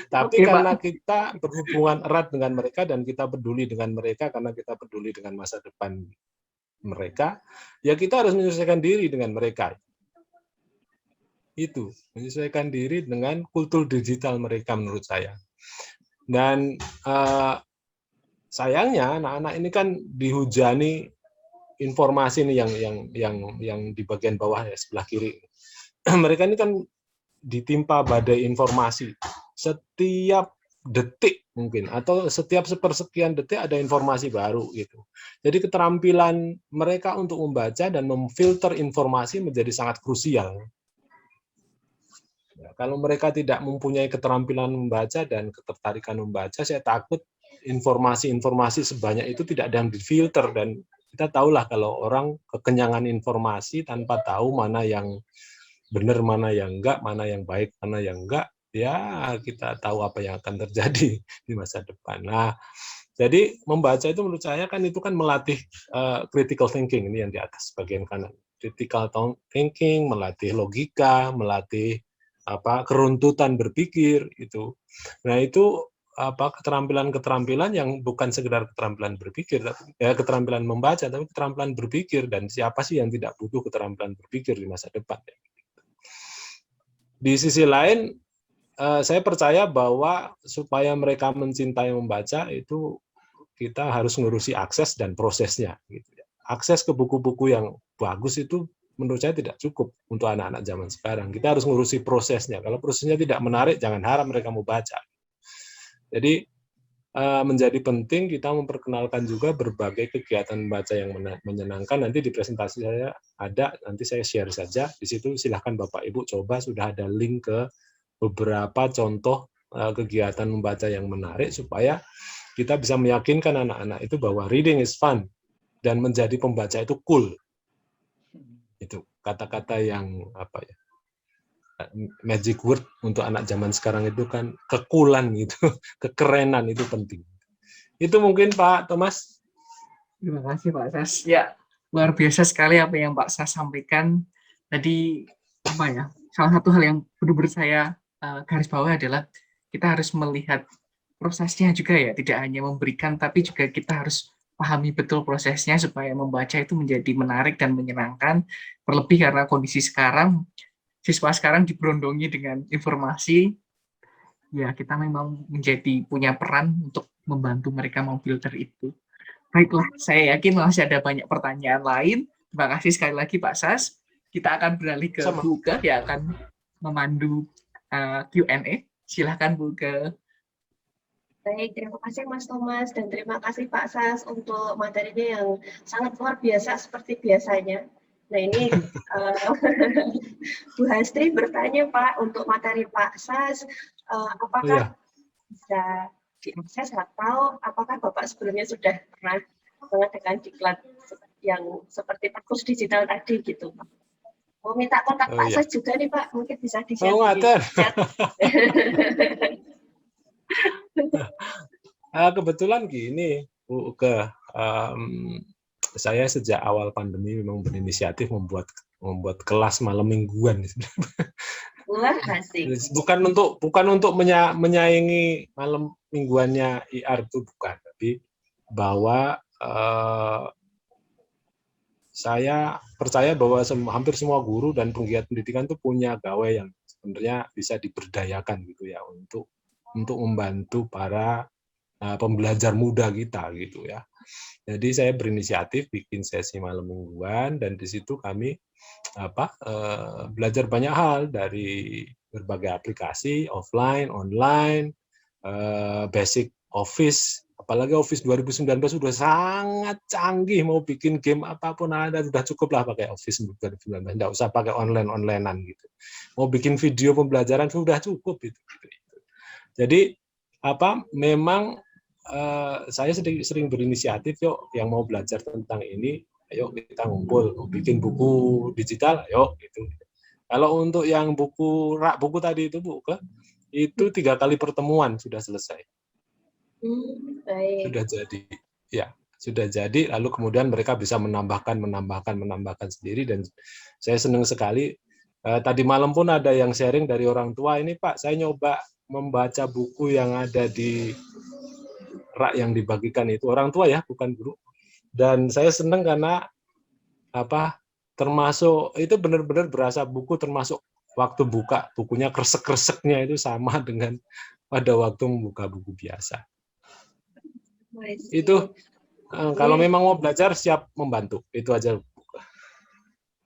Tapi karena kita berhubungan erat dengan mereka dan kita peduli dengan mereka karena kita peduli dengan masa depan mereka, ya kita harus menyesuaikan diri dengan mereka. Itu, menyesuaikan diri dengan kultur digital mereka menurut saya. Dan sayangnya anak-anak ini kan dihujani informasi nih yang di bagian bawah ya, sebelah kiri. Mereka ini kan ditimpa badai informasi. Setiap detik mungkin atau setiap sepersekian detik ada informasi baru gitu. Jadi keterampilan mereka untuk membaca dan memfilter informasi menjadi sangat krusial. Ya, kalau mereka tidak mempunyai keterampilan membaca dan ketertarikan membaca, saya takut informasi-informasi sebanyak itu tidak ada yang difilter, dan kita tahulah kalau orang kekenyangan informasi tanpa tahu mana yang benar, mana yang enggak, mana yang baik, mana yang enggak, ya kita tahu apa yang akan terjadi di masa depan. Nah, jadi membaca itu menurut saya kan itu kan melatih critical thinking, ini yang di atas bagian kanan. Critical thinking, melatih logika, melatih keruntutan berpikir itu. Nah, itu keterampilan-keterampilan yang bukan sekedar keterampilan berpikir, tapi ya keterampilan membaca, tapi keterampilan berpikir. Dan siapa sih yang tidak butuh keterampilan berpikir di masa depan? Di sisi lain, saya percaya bahwa supaya mereka mencintai membaca itu kita harus ngurusi akses dan prosesnya. Gitu. Akses ke buku-buku yang bagus itu menurut saya tidak cukup untuk anak-anak zaman sekarang. Kita harus ngurusi prosesnya. Kalau prosesnya tidak menarik, jangan harap mereka mau baca. Jadi menjadi penting kita memperkenalkan juga berbagai kegiatan membaca yang menyenangkan. Nanti di presentasi saya ada, nanti saya share saja. Di situ silahkan Bapak Ibu coba, sudah ada link ke beberapa contoh kegiatan membaca yang menarik supaya kita bisa meyakinkan anak-anak itu bahwa reading is fun dan menjadi pembaca itu cool. Itu kata-kata yang magic word untuk anak zaman sekarang itu kan kekulan gitu, kekerenan itu penting. Itu mungkin Pak Thomas. Terima kasih Pak Sas. Ya, luar biasa sekali apa yang Pak Sas sampaikan tadi. Salah satu hal yang benar-benar saya garis bawah adalah kita harus melihat prosesnya juga ya, tidak hanya memberikan tapi juga kita harus pahami betul prosesnya supaya membaca itu menjadi menarik dan menyenangkan. Terlebih karena kondisi sekarang, siswa sekarang diberondongi dengan informasi, ya kita memang punya peran untuk membantu mereka memfilter itu. Baiklah, saya yakin masih ada banyak pertanyaan lain. Terima kasih sekali lagi Pak Sas. Kita akan beralih ke Bu Uke yang akan memandu Q&A. Silahkan Bu Uke. Baik, terima kasih Mas Thomas dan terima kasih Pak Sas untuk materinya yang sangat luar biasa seperti biasanya. Nah ini Bu Hastri bertanya Pak untuk materi Pak Sas, apakah bisa diakses atau apakah Bapak sebelumnya sudah pernah mengadakan diklat yang seperti perpus digital tadi gitu Pak? Mau minta kontak Pak Sas juga nih Pak, mungkin bisa di-share. Kebetulan gini, Bu Uke, saya sejak awal pandemi memang berinisiatif membuat kelas malam mingguan. Wah, asik. Bukan untuk menyaingi malam mingguannya IR itu bukan, tapi bahwa saya percaya bahwa hampir semua guru dan penggiat pendidikan itu punya gawe yang sebenarnya bisa diberdayakan gitu ya untuk membantu para pembelajar muda kita gitu ya. Jadi saya berinisiatif bikin sesi malam mingguan dan di situ kami belajar banyak hal dari berbagai aplikasi offline, online, basic Office, apalagi Office 2019 sudah sangat canggih, mau bikin game apapun ada, sudah cukup lah pakai Office 2019, tidak usah pakai online-onlinean gitu. Mau bikin video pembelajaran sudah cukup itu. Jadi memang saya sering berinisiatif, yuk yang mau belajar tentang ini, ayo kita ngumpul, bikin buku digital, ayo gitu. Kalau untuk yang buku tadi itu Bu, itu 3 kali pertemuan sudah selesai. Baik. Sudah jadi, lalu kemudian mereka bisa menambahkan sendiri, dan saya senang sekali. Tadi malam pun ada yang sharing dari orang tua, ini Pak, saya nyoba membaca buku yang ada di rak yang dibagikan itu, orang tua ya, bukan guru. Dan saya senang karena termasuk itu benar-benar berasa buku, termasuk waktu buka bukunya kresek-kreseknya itu sama dengan pada waktu membuka buku biasa. Itu kalau memang mau belajar siap membantu, itu aja.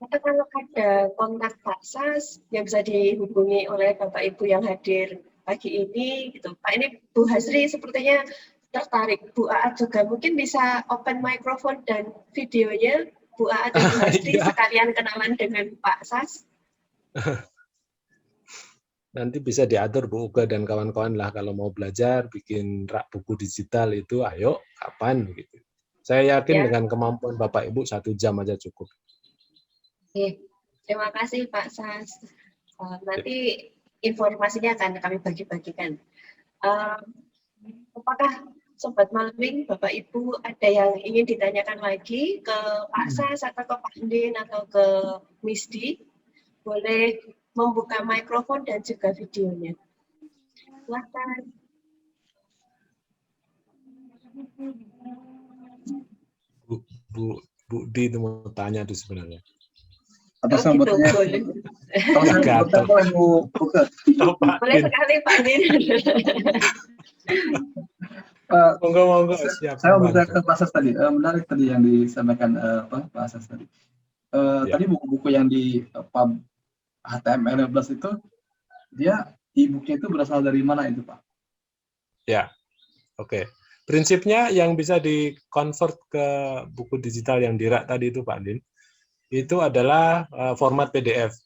Atau kalau ada kontak Pak Sas yang bisa dihubungi oleh Bapak Ibu yang hadir pagi ini, gitu. Pak, ini Bu Hasri sepertinya tertarik. Bu Aat juga mungkin bisa open microphone dan videonya. Bu Aat dan Bu Hasri sekalian kenalan dengan Pak Sas. Nanti bisa diatur Bu Uga dan kawan-kawan lah kalau mau belajar bikin rak buku digital itu, ayo kapan gitu. Saya yakin dengan kemampuan Bapak Ibu 1 jam aja cukup. Oke, terima kasih Pak Sas. Nanti informasinya akan kami bagi-bagikan. Apakah Sobat Malving, Bapak Ibu ada yang ingin ditanyakan lagi ke Pak Sas atau ke Pak Din atau ke Misdi? Boleh membuka mikrofon dan juga videonya. Silakan. Bu Di itu mau tanya tuh sebenarnya. Atau saya mau tanya. Boleh sekali Pak Din. Monggo siap. Saya mau bertanya ke Pak Sas tadi. Menarik tadi yang disampaikan Pak Sas tadi. Tadi buku-buku yang di pub HTML11 itu, dia e-booknya itu berasal dari mana itu Pak? Ya, oke. Prinsipnya yang bisa di-convert ke buku digital yang di-rak tadi itu Pak Din, itu adalah format PDF.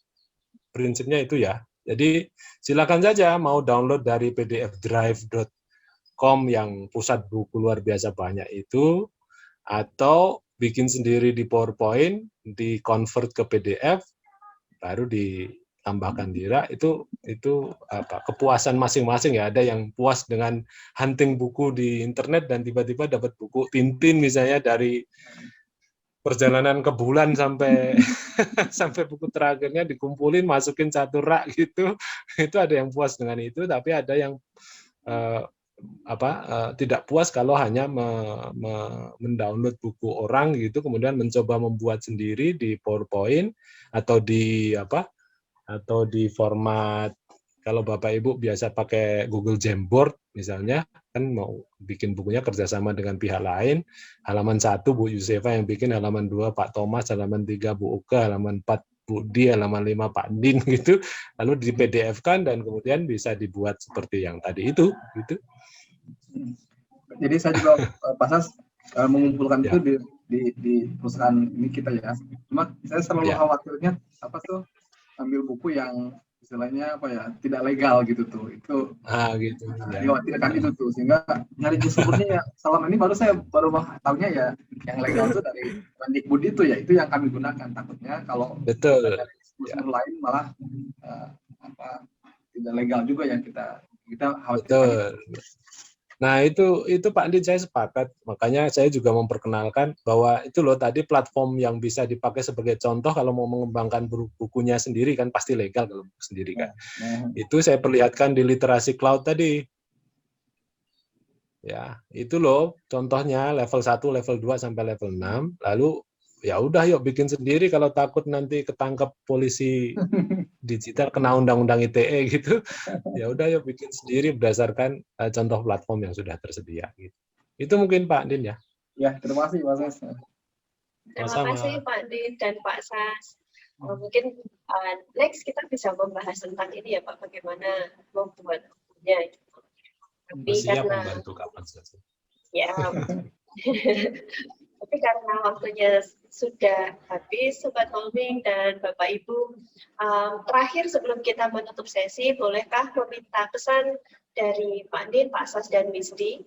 Prinsipnya itu ya. Jadi silakan saja mau download dari pdfdrive.com yang pusat buku luar biasa banyak itu, atau bikin sendiri di PowerPoint, di-convert ke PDF, baru ditambahkan di rak. Itu kepuasan masing-masing ya. Ada yang puas dengan hunting buku di internet dan tiba-tiba dapat buku Tintin misalnya dari perjalanan ke bulan sampai sampai buku terakhirnya dikumpulin masukin satu rak gitu. Itu ada yang puas dengan itu, tapi ada yang tidak puas kalau hanya mendownload buku orang gitu, kemudian mencoba membuat sendiri di PowerPoint atau di format, kalau Bapak Ibu biasa pakai Google Jamboard misalnya, kan mau bikin bukunya kerjasama dengan pihak lain, halaman 1 Bu Yusefa yang bikin, halaman 2 Pak Thomas, halaman 3 Bu Uga, halaman 4 Bu Di, halaman 5 Pak Din gitu, lalu di PDF-kan dan kemudian bisa dibuat seperti yang tadi itu gitu. Jadi saya juga Pak Sas mengumpulkan itu di perusahaan ini kita ya. Cuma saya selalu khawatirnya ambil buku yang istilahnya tidak legal gitu tuh. Itu gitu. Dikhawatirkan itu tuh, sehingga nyari sumbernya ya selama ini saya baru tahunya ya yang legal itu dari Mendikbud itu ya, itu yang kami gunakan. Takutnya kalau dari sumber lain malah tidak legal juga yang kita khawatirkan. Nah itu Pak Din, saya sepakat. Makanya saya juga memperkenalkan bahwa itu loh tadi platform yang bisa dipakai sebagai contoh kalau mau mengembangkan bukunya sendiri, kan pasti legal kalau buku sendiri kan. Itu saya perlihatkan di literasi cloud tadi. Ya, itu loh contohnya level 1, level 2 sampai level 6. Lalu ya udah yuk bikin sendiri, kalau takut nanti ketangkep polisi digital kena undang-undang ITE gitu. Ya udah yuk bikin sendiri berdasarkan contoh platform yang sudah tersedia gitu. Itu mungkin Pak Din ya. Ya, terima kasih Pak Sas. Terima kasih Pak Din dan Pak Sas. Mungkin next kita bisa membahas tentang ini ya Pak, bagaimana membuat bukunya. Tapi siap karena membantu kapan saja. Ya. Tapi karena waktunya sudah habis, Sobat Malving dan Bapak Ibu, terakhir sebelum kita menutup sesi, bolehkah meminta pesan dari Pak Din, Pak Sas, dan Misdi?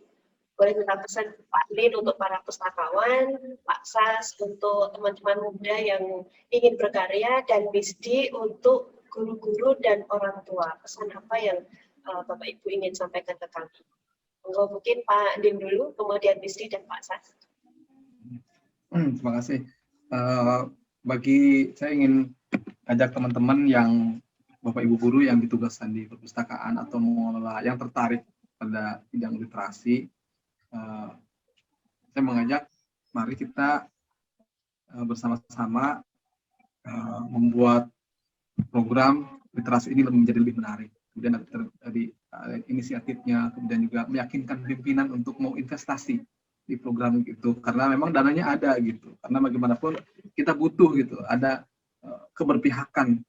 Boleh minta pesan Pak Din untuk para pustakawan, Pak Sas untuk teman-teman muda yang ingin berkarya, dan Misdi untuk guru-guru dan orang tua. Pesan apa yang Bapak Ibu ingin sampaikan ke kami? Mungkin Pak Din dulu, kemudian Misdi dan Pak Sas. Terima kasih. Saya ingin ajak teman-teman yang Bapak Ibu guru yang ditugaskan di perpustakaan atau mengelola yang tertarik pada bidang literasi, saya mengajak mari kita bersama-sama membuat program literasi ini menjadi lebih menarik. Kemudian dari inisiatifnya, kemudian juga meyakinkan pimpinan untuk mau investasi di program itu, karena memang dananya ada gitu. Karena bagaimanapun kita butuh gitu, ada keberpihakan.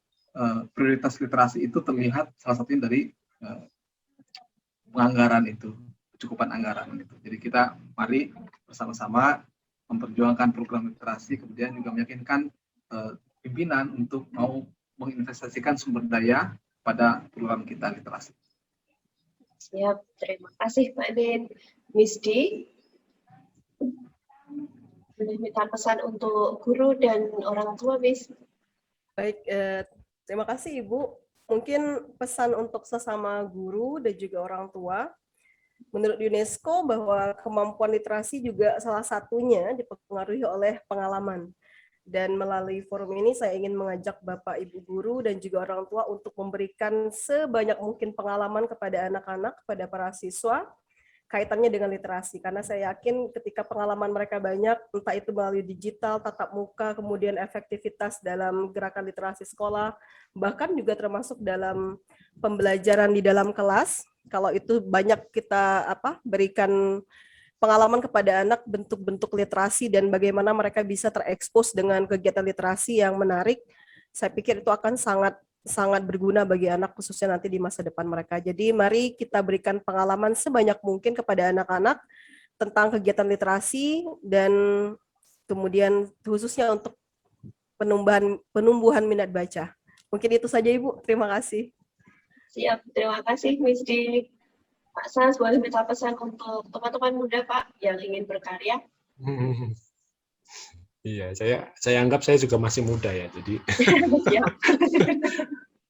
Prioritas literasi itu terlihat salah satunya dari penganggaran itu, kecukupan anggaran itu. Jadi kita mari bersama-sama memperjuangkan program literasi, kemudian juga meyakinkan pimpinan untuk mau menginvestasikan sumber daya pada program kita literasi. Siap, terima kasih Pak Din. Miss D, boleh minta pesan untuk guru dan orang tua, Miss? Baik, terima kasih Ibu. Mungkin pesan untuk sesama guru dan juga orang tua. Menurut UNESCO bahwa kemampuan literasi juga salah satunya dipengaruhi oleh pengalaman. Dan melalui forum ini saya ingin mengajak Bapak Ibu guru dan juga orang tua untuk memberikan sebanyak mungkin pengalaman kepada anak-anak, kepada para siswa, kaitannya dengan literasi. Karena saya yakin ketika pengalaman mereka banyak, entah itu melalui digital, tatap muka, kemudian efektivitas dalam gerakan literasi sekolah, bahkan juga termasuk dalam pembelajaran di dalam kelas, kalau itu banyak kita berikan pengalaman kepada anak bentuk-bentuk literasi dan bagaimana mereka bisa terekspos dengan kegiatan literasi yang menarik, saya pikir itu akan sangat berguna bagi anak khususnya nanti di masa depan mereka. Jadi mari kita berikan pengalaman sebanyak mungkin kepada anak-anak tentang kegiatan literasi dan kemudian khususnya untuk penumbuhan minat baca. Mungkin itu saja Ibu, terima kasih. Siap, terima kasih Miss D. Pak Sas, boleh minta pesan untuk teman-teman muda Pak yang ingin berkarya? Iya, saya anggap saya juga masih muda ya, jadi Siap.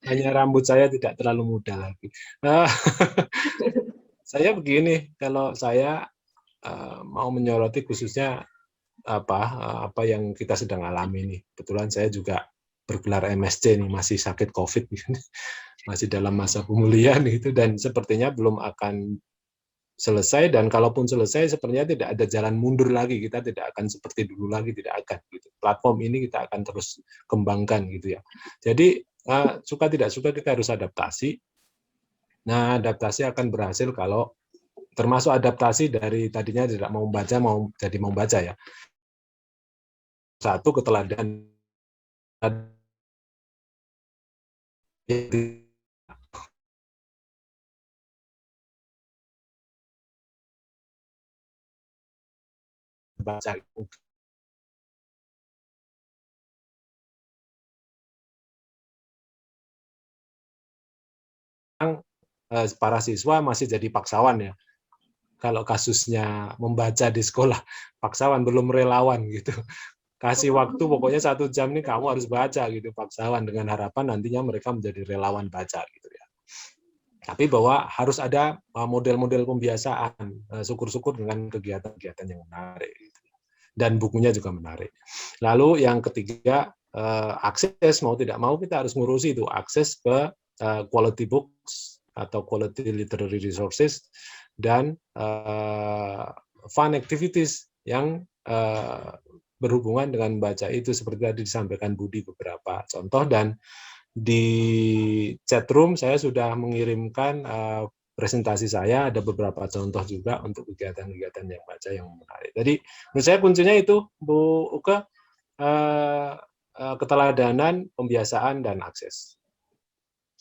hanya rambut saya tidak terlalu muda lagi. Saya begini, kalau saya mau menyoroti khususnya apa yang kita sedang alami nih. Kebetulan saya juga bergelar MSc nih, masih sakit COVID, masih dalam masa pemulihan itu, dan sepertinya belum akan selesai, dan kalaupun selesai sepertinya tidak ada jalan mundur lagi, kita tidak akan seperti dulu lagi, tidak akan gitu. Platform ini kita akan terus kembangkan gitu ya. Jadi suka tidak suka kita harus adaptasi. Nah, adaptasi akan berhasil kalau termasuk adaptasi dari tadinya tidak mau membaca mau jadi membaca ya. Satu, keteladanan. Baca para siswa masih jadi paksawan ya. Kalau kasusnya membaca di sekolah, paksawan belum relawan gitu. Kasih waktu pokoknya 1 jam nih kamu harus baca gitu, paksawan, dengan harapan nantinya mereka menjadi relawan baca gitu ya. Tapi bahwa harus ada model-model pembiasaan, syukur-syukur dengan kegiatan-kegiatan yang menarik gitu. Dan bukunya juga menarik. Lalu yang ketiga, akses, mau tidak mau kita harus ngurusi itu, akses ke quality books atau quality literary resources dan fun activities yang berhubungan dengan baca itu, seperti tadi disampaikan Budi beberapa contoh, dan di chat room saya sudah mengirimkan presentasi saya, ada beberapa contoh juga untuk kegiatan-kegiatan yang baca yang menarik. Jadi menurut saya kuncinya itu Bu Uke, keteladanan, pembiasaan, dan akses.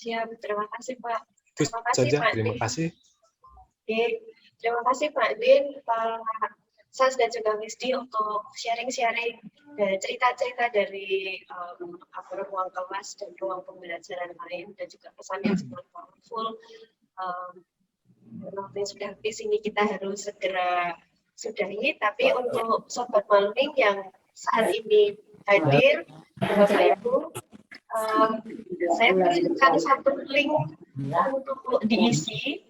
Siap, terima kasih Pak. Itu Terima kasih saja, Pak terima Din. kasih. Oke, terima kasih Pak Din, Pak Sas dan juga Miss D untuk sharing-sharing dan cerita-cerita dari ruang kelas dan ruang pembelajaran lain, dan juga pesan yang sangat powerful. Waktu yang sudah habis ini kita harus segera sudahi, tapi untuk Sobat Malming yang saat ini hadir, Bapak Ibu, saya berikan satu link untuk diisi.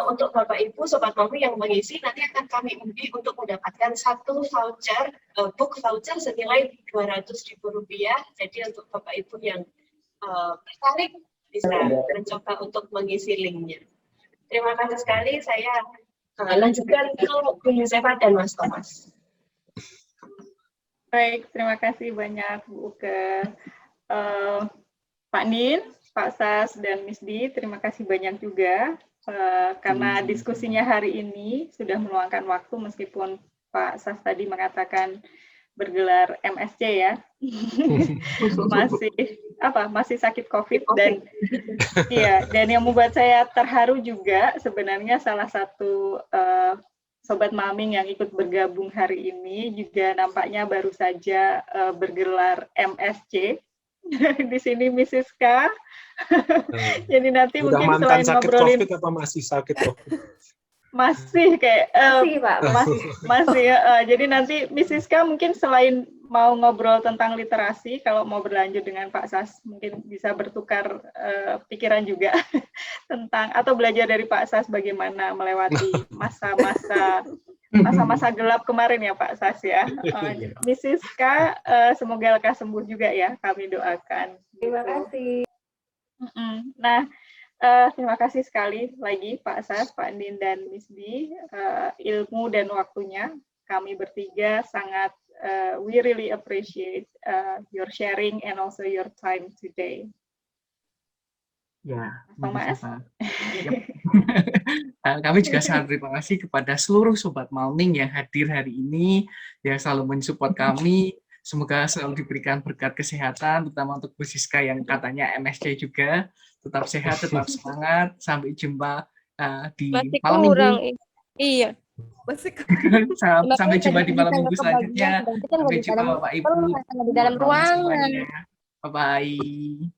Untuk Bapak Ibu, Sobat Malming yang mengisi, nanti akan kami undi untuk mendapatkan satu voucher, book voucher senilai Rp200.000. Jadi untuk Bapak Ibu yang tertarik bisa mencoba untuk mengisi linknya. Terima kasih sekali. Saya lanjutkan ke Bu Yusefa dan Mas Thomas. Baik, terima kasih banyak Bu Uke. Pak Din, Pak Sas, dan Miss Di, terima kasih banyak juga karena diskusinya hari ini sudah meluangkan waktu meskipun Pak Sas tadi mengatakan bergelar MSC ya. masih sakit COVID dan iya, dan yang membuat saya terharu juga sebenarnya salah satu Sobat Malming yang ikut bergabung hari ini juga nampaknya baru saja bergelar MSC. Di sini Mrs. K. Jadi nanti Udah mungkin mantan selain sakit ngobrolin COVID apa masih sakit COVID? masih kayak Masih, Pak. masih jadi nanti Mrs. K mungkin selain mau ngobrol tentang literasi, kalau mau berlanjut dengan Pak Sas mungkin bisa bertukar pikiran juga tentang atau belajar dari Pak Sas bagaimana melewati masa-masa gelap kemarin ya Pak Sas ya. Mrs. K semoga lekas sembuh juga ya, kami doakan. Terima kasih. Nah, terima kasih sekali lagi Pak Sas, Pak Din, dan Miss Di. Ilmu dan waktunya kami bertiga sangat we really appreciate your sharing and also your time today. Ya, Mas. Kami juga sangat terima kasih kepada seluruh Sobat Malming yang hadir hari ini, yang selalu mensupport kami. Semoga selalu diberikan berkat kesehatan, terutama untuk Bu Siska yang katanya MSC juga. Tetap sehat, tetap semangat. Sampai jumpa di malam minggu. Iya. Sampai jumpa di malam minggu selanjutnya. Sampai jumpa Bapak Ibu. Di dalam ruangan. Bye-bye.